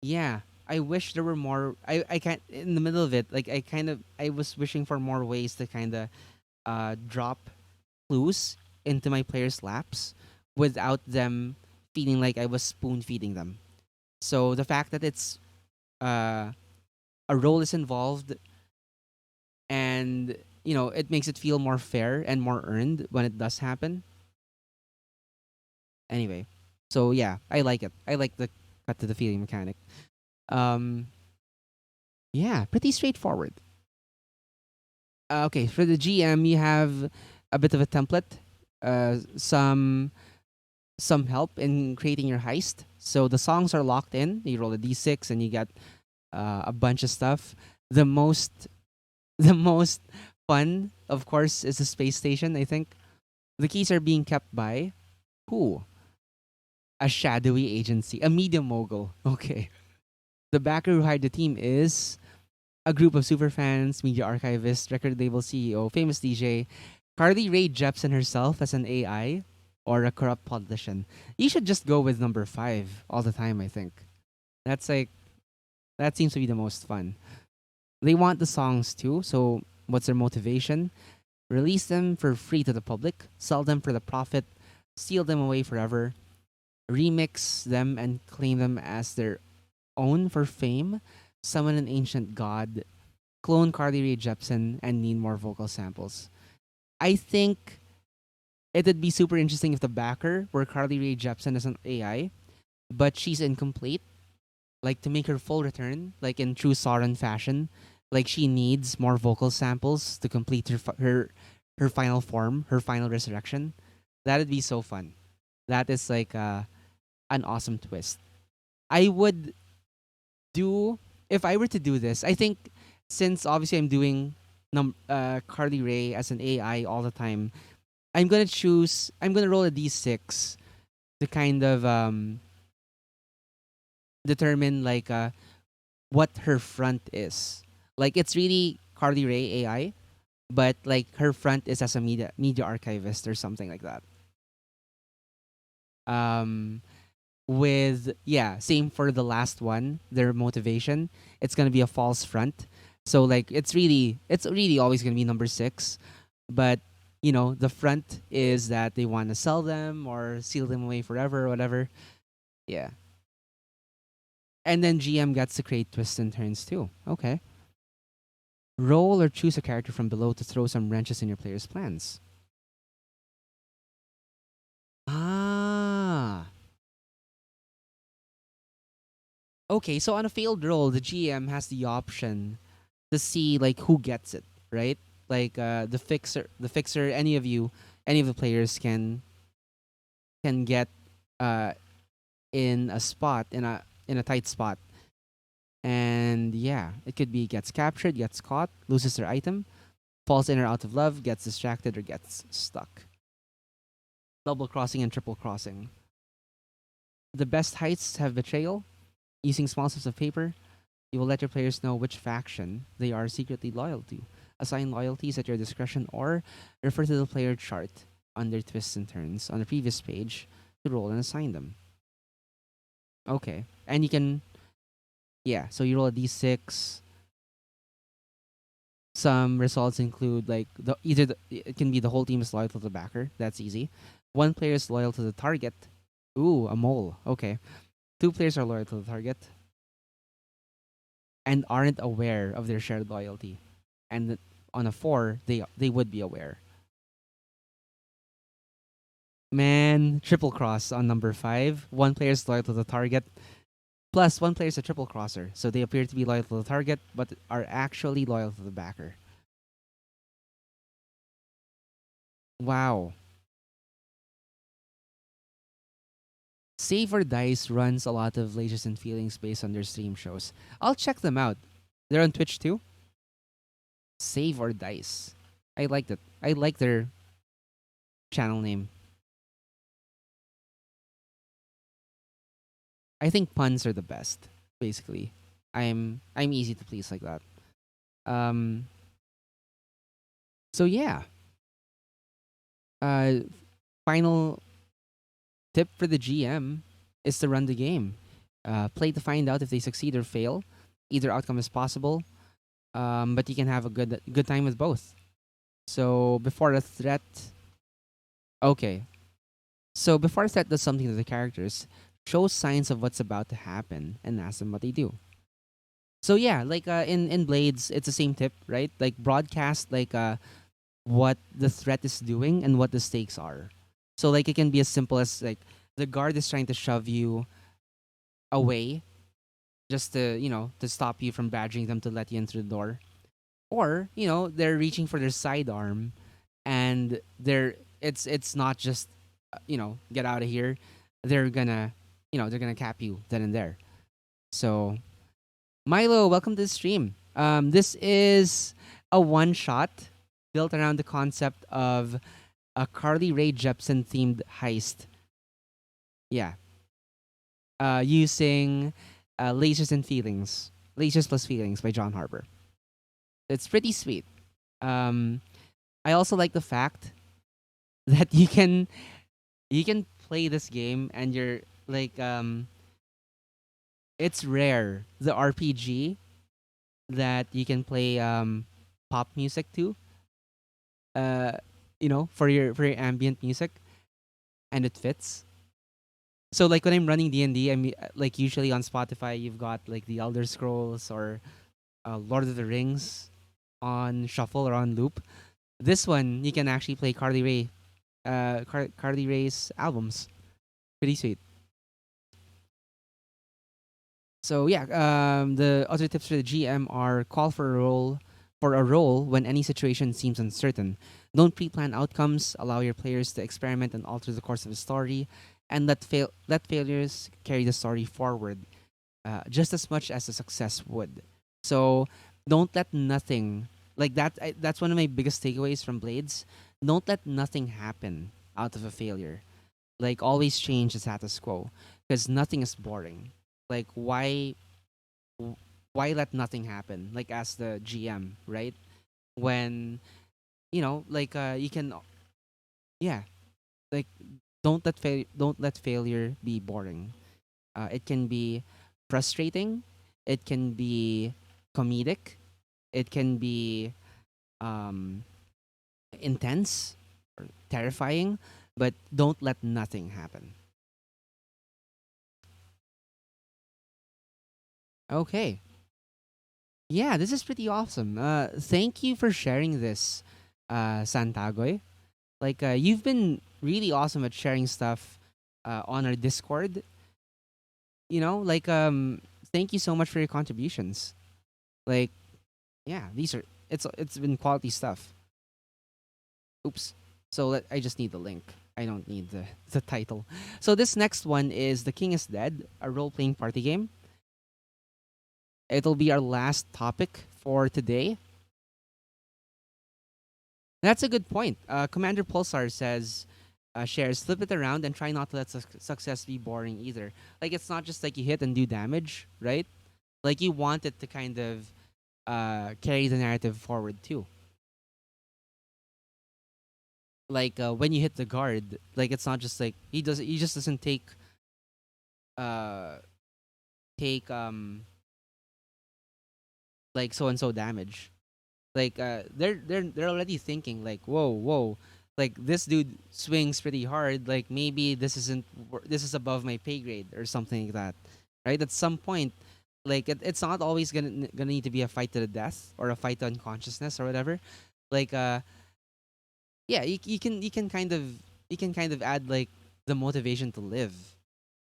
yeah, I wish there were more. I can't in the middle of it. Like I was wishing for more ways to kind of drop clues into my players' laps without them feeling like I was spoon feeding them. So the fact that it's uh, a role is involved, and it makes it feel more fair and more earned when it does happen. Anyway, so yeah, I like it. I like the cut to the feeling mechanic. Um, yeah, pretty straightforward. Okay, for the GM, you have a bit of a template, some help in creating your heist. So the songs are locked in. You roll a d6 and you get a bunch of stuff. The most the most fun, of course, is the space station. I think the keys are being kept by who? A shadowy agency, a media mogul. Okay. The backer who hired the team is a group of superfans, media archivists, record label CEO, famous DJ, Carly Rae Jepsen herself as an AI, or a corrupt politician. You should just go with number five all the time, I think. That's like, that seems to be the most fun. They want the songs too, so what's their motivation? Release them for free to the public, sell them for the profit, steal them away forever, remix them and claim them as their own for fame, summon an ancient god, clone Carly Rae Jepsen, and need more vocal samples. I think it would be super interesting if the backer were Carly Rae Jepsen as an AI, but she's incomplete. Like to make her full return, like in true Sauron fashion, like she needs more vocal samples to complete her final form, her final resurrection. That'd be so fun. That is like an awesome twist. I would do if I were to do this. I think since obviously I'm doing Carly Rae as an AI all the time, I'm gonna roll a d6 to kind of determine like what her front is. Like it's really Carly Rae AI, but like her front is as a media archivist or something like that. Um with yeah, same for the last one, their motivation. It's gonna be a false front. So like it's really always gonna be number six. But the front is that they want to sell them or seal them away forever or whatever. Yeah. And then GM gets to create twists and turns too. Okay. Roll or choose a character from below to throw some wrenches in your player's plans. Ah. Okay, so on a failed roll, the GM has the option to see like who gets it, right? Like the fixer, any of the players can get uh in a spot in a tight spot. And yeah, it could be gets captured, gets caught, loses their item, falls in or out of love, gets distracted or gets stuck. Double crossing and triple crossing. The best heists have betrayal. Using small slips of paper, you will let your players know which faction they are secretly loyal to. Assign loyalties at your discretion or refer to the player chart under twists and turns on the previous page to roll and assign them. Okay. And you can, yeah, so you roll a d6. Some results include like it can be the whole team is loyal to the backer. That's easy. One player is loyal to the target. Ooh, a mole. Okay. Two players are loyal to the target and aren't aware of their shared loyalty. And on a four, they would be aware. Man, triple cross on number five. One player is loyal to the target. Plus, one player is a triple crosser, so they appear to be loyal to the target, but are actually loyal to the backer. Wow. Save or Dice runs a lot of lasers and feelings based on their stream shows. I'll check them out. They're on Twitch too. Save or Dice. I like that. I like their channel name. I think puns are the best. Basically, I'm easy to please like that. Um. So yeah. Uh. Final tip for the GM is to run the game. Play to find out if they succeed or fail. Either outcome is possible, but you can have a good time with both. So before a threat, okay. So before a threat does something to the characters, show signs of what's about to happen and ask them what they do. So yeah, like in Blades, it's the same tip, right? Like broadcast like what the threat is doing and what the stakes are. So like it can be as simple as like the guard is trying to shove you away just to to stop you from badgering them to let you in through the door, or they're reaching for their sidearm, and it's not just get out of here. They're gonna they're gonna cap you then and there. So Milo, welcome to the stream. This is a one shot built around the concept of a Carly Rae Jepsen themed heist. Yeah, using Lasers and Feelings, Lasers plus Feelings by John Harper. It's pretty sweet. Um, I also like the fact that you can play this game and you're like it's rare the RPG that you can play pop music to uh for your ambient music, and it fits. So like when I'm running D&D, I'm like usually on Spotify you've got like the Elder Scrolls or Lord of the Rings on shuffle or on loop. This one you can actually play Carly Rae's albums. Pretty sweet. So yeah, the other tips for the GM are call for a role when any situation seems uncertain. Don't pre-plan outcomes. Allow your players to experiment and alter the course of the story, and let failures carry the story forward just as much as the success would. So don't let nothing like that. That's one of my biggest takeaways from Blades. Don't let nothing happen out of a failure. Like always change the status quo because nothing is boring. Like w- why let nothing happen? Like as the GM, right? When like you can yeah, like don't let failure be boring. It can be frustrating. It can be comedic. It can be um, intense or terrifying. But don't let nothing happen. Okay. Yeah, this is pretty awesome. Thank you for sharing this, Santagoy. Like, you've been really awesome at sharing stuff on our Discord. Like, thank you so much for your contributions. Like, yeah, it's been quality stuff. Oops. So I just need the link. I don't need the title. So this next one is The King is Dead, a role playing party game. It'll be our last topic for today. That's a good point. Commander Pulsar shares, flip it around and try not to let success be boring either. Like, it's not just like you hit and do damage, right? Like, you want it to kind of carry the narrative forward too. Like, when you hit the guard, like, it's not just like he just doesn't take take like so and so damage. Like they're already thinking like, whoa, like this dude swings pretty hard. Like maybe this is above my pay grade or something like that, right? At some point, like it's not always gonna need to be a fight to the death or a fight to unconsciousness or whatever. Like yeah, you can kind of add like the motivation to live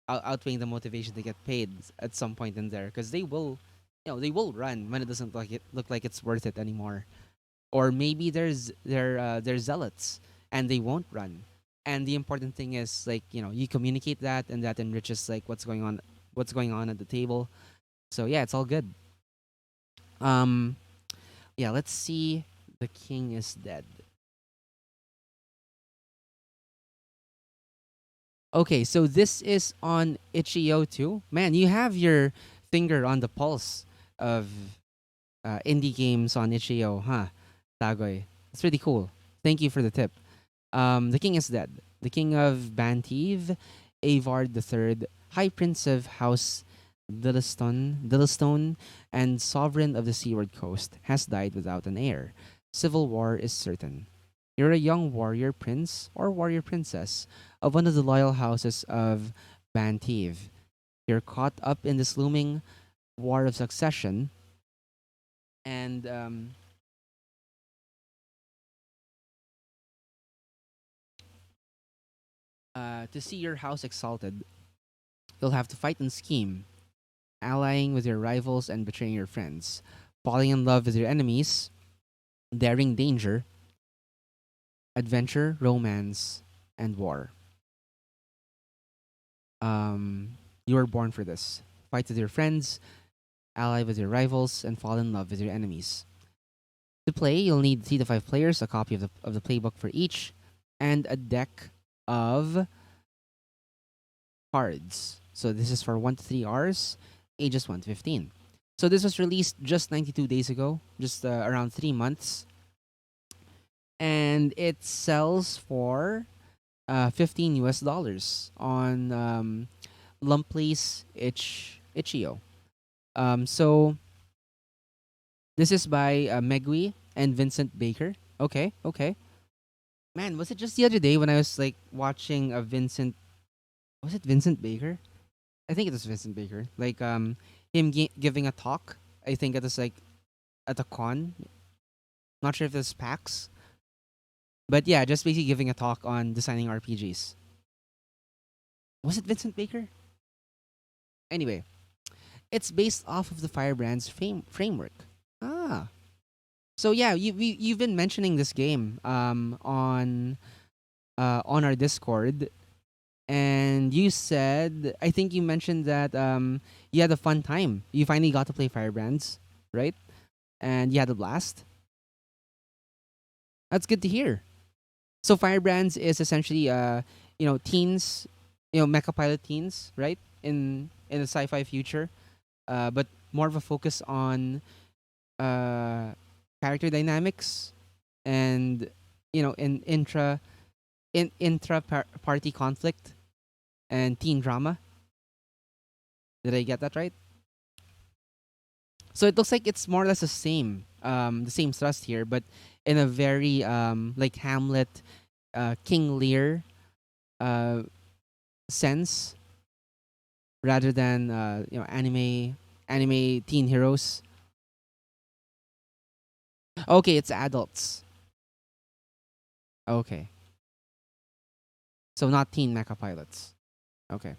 outweighing the motivation to get paid at some point in there because they will, they will run when it doesn't look like it's worth it anymore. Or maybe they're zealots and they won't run. And the important thing is like you communicate that and that enriches like what's going on at the table. So yeah, it's all good. Um, yeah, let's see. The king is dead. Okay, so this is on itch.io too. Man, you have your finger on the pulse of indie games on itch.io, huh? Tagoy. It's pretty cool. Thank you for the tip. The king is dead. The king of Bantiv, Avard III, High Prince of House Dillistone, and sovereign of the Seaward Coast, has died without an heir. Civil war is certain. You're a young warrior prince or warrior princess of one of the loyal houses of Bantiv. You're caught up in this looming war of succession, and to see your house exalted, you'll have to fight and scheme, allying with your rivals and betraying your friends, falling in love with your enemies, daring danger, adventure, romance, and war. You were born for this. Fight with your friends, ally with your rivals, and fall in love with your enemies. To play, you'll need 3 to 5 players, a copy of the playbook for each, and a deck of cards. So this is for 1 to 3 hours, ages 1 to 15. So this was released just 92 days ago, just around 3 months, and it sells for 15 US dollars on Lumpley's Itch.io. So this is by Megui and Vincent Baker. Okay, okay. Man, was it just the other day when I was like watching a Vincent? Was it Vincent Baker? I think it was Vincent Baker. Like him giving a talk. I think it was like at a con. Not sure if it was PAX, but yeah, just basically giving a talk on designing RPGs. Was it Vincent Baker? Anyway, it's based off of the Firebrand's framework. Ah, so yeah, you've been mentioning this game on our Discord, and you said I think you mentioned that you had a fun time. You finally got to play Firebrands, right? And you had a blast. That's good to hear. So Firebrands is essentially teens, mecha pilot teens, right? In a sci-fi future, but more of a focus on uh, character dynamics and in intra party conflict and teen drama. Did I get that right? So it looks like it's more or less the same thrust here, but in a very like Hamlet, King Lear uh, sense rather than anime teen heroes. Okay, it's adults. Okay, so not teen mecha pilots. Okay,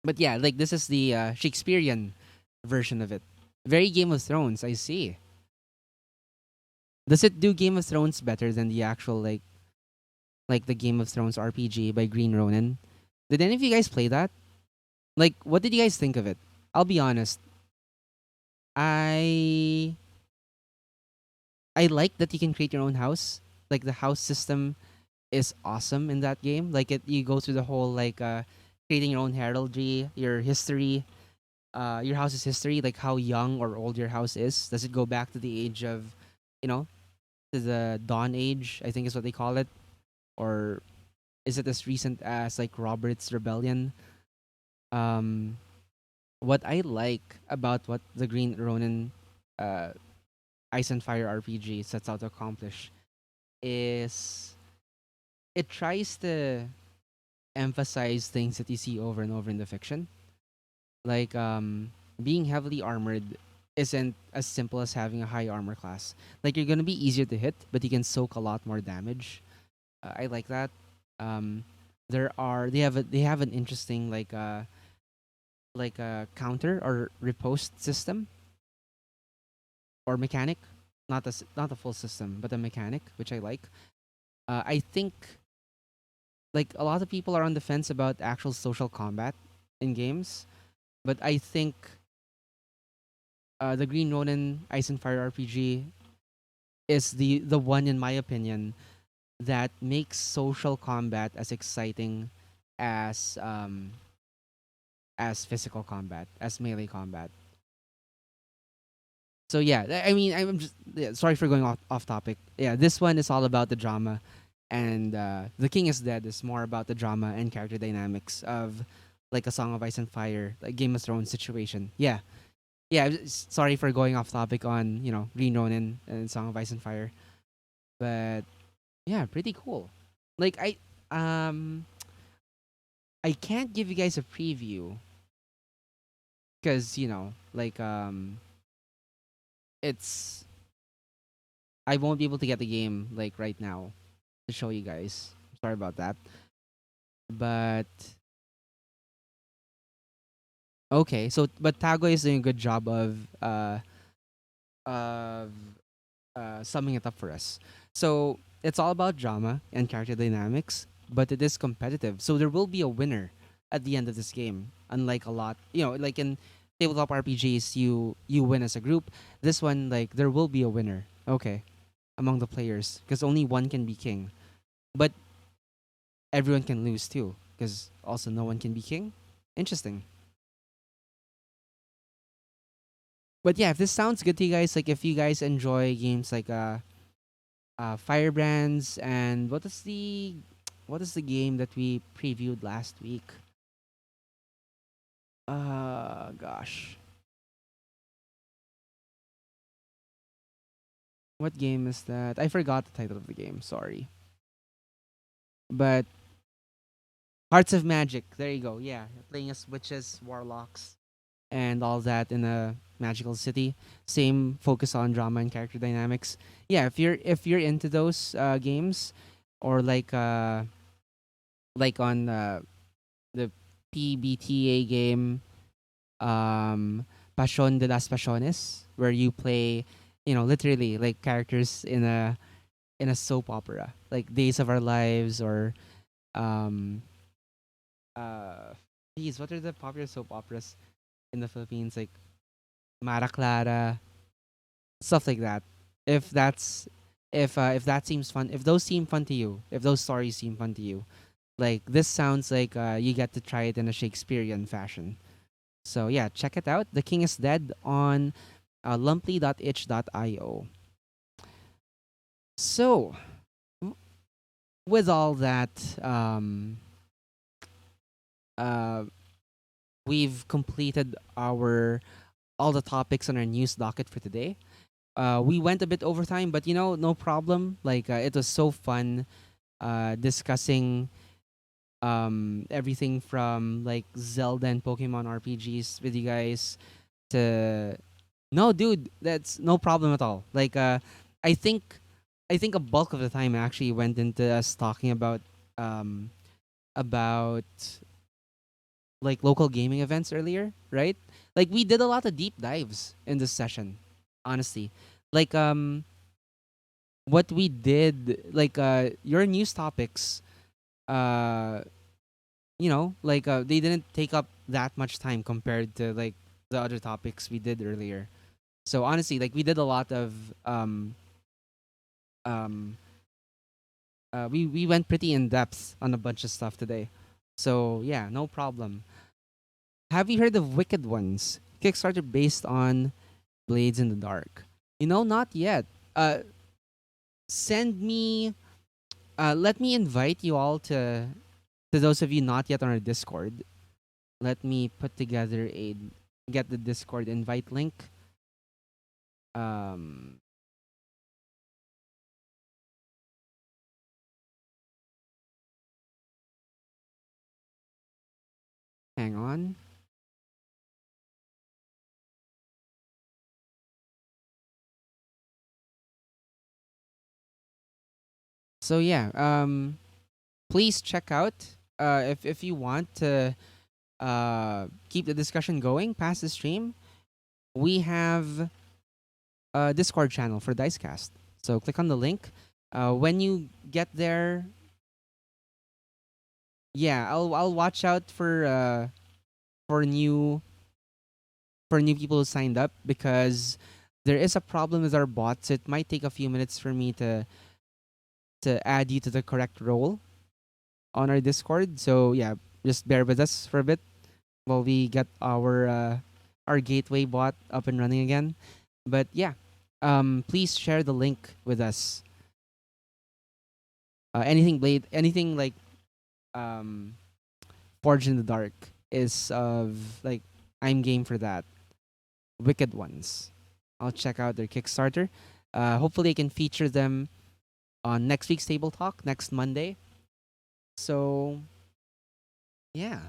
but yeah, like this is the Shakespearean version of it. Very Game of Thrones. I see. Does it do Game of Thrones better than the actual like the Game of Thrones RPG by Green Ronin? Did any of you guys play that? Like, what did you guys think of it? I'll be honest. I I like that you can create your own house. Like the house system is awesome in that game. Like you go through the whole like creating your own heraldry, your history, your house's history, like how young or old your house is. Does it go back to the age of, you know, to the Dawn Age? I think is what they call it, or is it as recent as like Robert's Rebellion? Um, what I like about what the Green Ronin uh, Ice and Fire RPG sets out to accomplish is it tries to emphasize things that you see over and over in the fiction. Like being heavily armored isn't as simple as having a high armor class. Like you're gonna be easier to hit, but you can soak a lot more damage. I like that. Um, they have an interesting like a counter or riposte system or mechanic, not a full system, but a mechanic which I like. I think like a lot of people are on the fence about actual social combat in games, but I think the Green Ronin Ice and Fire RPG is the one in my opinion that makes social combat as exciting as physical combat, as melee combat. So yeah, I mean, I'm just yeah, sorry for going off topic. Yeah, this one is all about the drama, and the King is Dead is more about the drama and character dynamics of like a Song of Ice and Fire, like Game of Thrones situation. Yeah, yeah. Sorry for going off topic on Green Ronin and Song of Ice and Fire, but yeah, pretty cool. Like um I can't give you guys a preview because it's I won't be able to get the game like right now to show you guys. Sorry about that. But okay, so but Tago is doing a good job of summing it up for us. So it's all about drama and character dynamics, but it is competitive. So there will be a winner at the end of this game. Unlike a lot, like in tabletop RPGs, you win as a group. This one, like, there will be a winner. Okay, among the players, because only one can be king, but everyone can lose too, because also no one can be king. Interesting. But yeah, if this sounds good to you guys, like if you guys enjoy games like Firebrands, and what is the game that we previewed last week? Gosh, what game is that? I forgot the title of the game. Sorry, but Hearts of Magic. There you go. Yeah, playing as witches, warlocks, and all that in a magical city. Same focus on drama and character dynamics. Yeah, if you're into those games, or like on the PBTA game, um Passion de las Pasiones, where you play, literally like characters in a soap opera, like Days of Our Lives, or um uh geez, what are the popular soap operas in the Philippines, like Mara Clara, stuff like that. If that's if that seems fun, if those seem fun to you, if those stories seem fun to you, like this sounds like you get to try it in a Shakespearean fashion. So yeah, check it out. The King is Dead on lumply.itch.io. So w- with all that, uh, we've completed our all the topics on our news docket for today. We went a bit over time, but no problem. Like it was so fun discussing everything from like Zelda and Pokemon RPGs with you guys to no, dude, that's no problem at all. Like I think I think a bulk of the time actually went into us talking um about like local gaming events earlier, right? Like we did a lot of deep dives in this session, honestly. Like what we did, like your news topics, uh like they didn't take up that much time compared to like the other topics we did earlier. So honestly, like we did a lot of um we went pretty in depth on a bunch of stuff today. So yeah, no problem. Have you heard of Wicked Ones? Kickstarter based on Blades in the Dark. Not yet. Send me let me invite you all to those of you not yet on our Discord. Let me put together a get the Discord invite link. Um, hang on. So yeah, please check out if you want to keep the discussion going past the stream. We have a Discord channel for Dicecast. So click on the link. When you get there, yeah, I'll watch out for new for new people who signed up because there is a problem with our bots. It might take a few minutes for me to add you to the correct role on our Discord. So yeah, just bear with us for a bit while we get our gateway bot up and running again. But yeah, please share the link with us. Anything blade, anything like um, Forge in the Dark is of like I'm game for that. Wicked Ones. I'll check out their Kickstarter. Hopefully, I can feature them on next week's Table Talk next Monday. So yeah,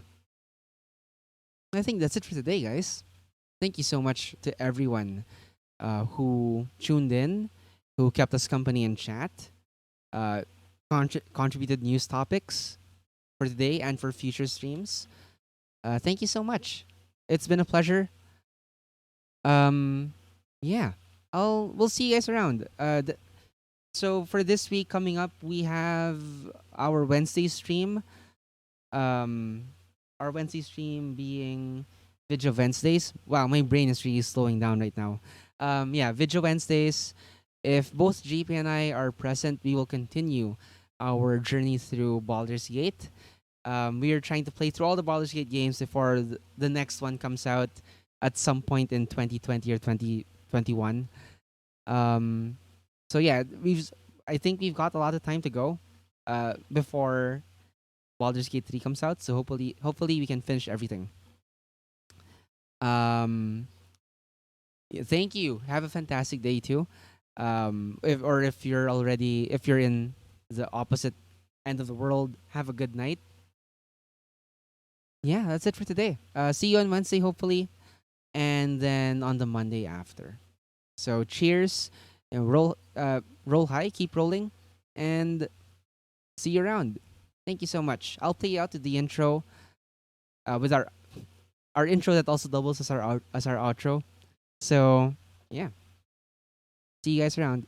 I think that's it for today, guys. Thank you so much to everyone who tuned in, who kept us company in chat, uh, contributed news topics for today and for future streams. Thank you so much. It's been a pleasure. Um, yeah, we'll see you guys around. So for this week coming up, we have our Wednesday stream. Um, our Wednesday stream being Video Wednesdays. Wow, my brain is really slowing down right now. Yeah, Video Wednesdays. If both JP and I are present, we will continue our journey through Baldur's Gate. We are trying to play through all the Baldur's Gate games before the next one comes out at some point in 2020 or 2021. Um, so yeah, I think we've got a lot of time to go before Baldur's Gate 3 comes out. So hopefully we can finish everything. Um, yeah, thank you. Have a fantastic day too. If you're in the opposite end of the world, have a good night. Yeah, that's it for today. See you on Wednesday, hopefully, and then on the Monday after. So cheers and roll high, keep rolling, and see you around. Thank you so much. I'll play you out to the intro with our intro that also doubles as our outro. So yeah, see you guys around.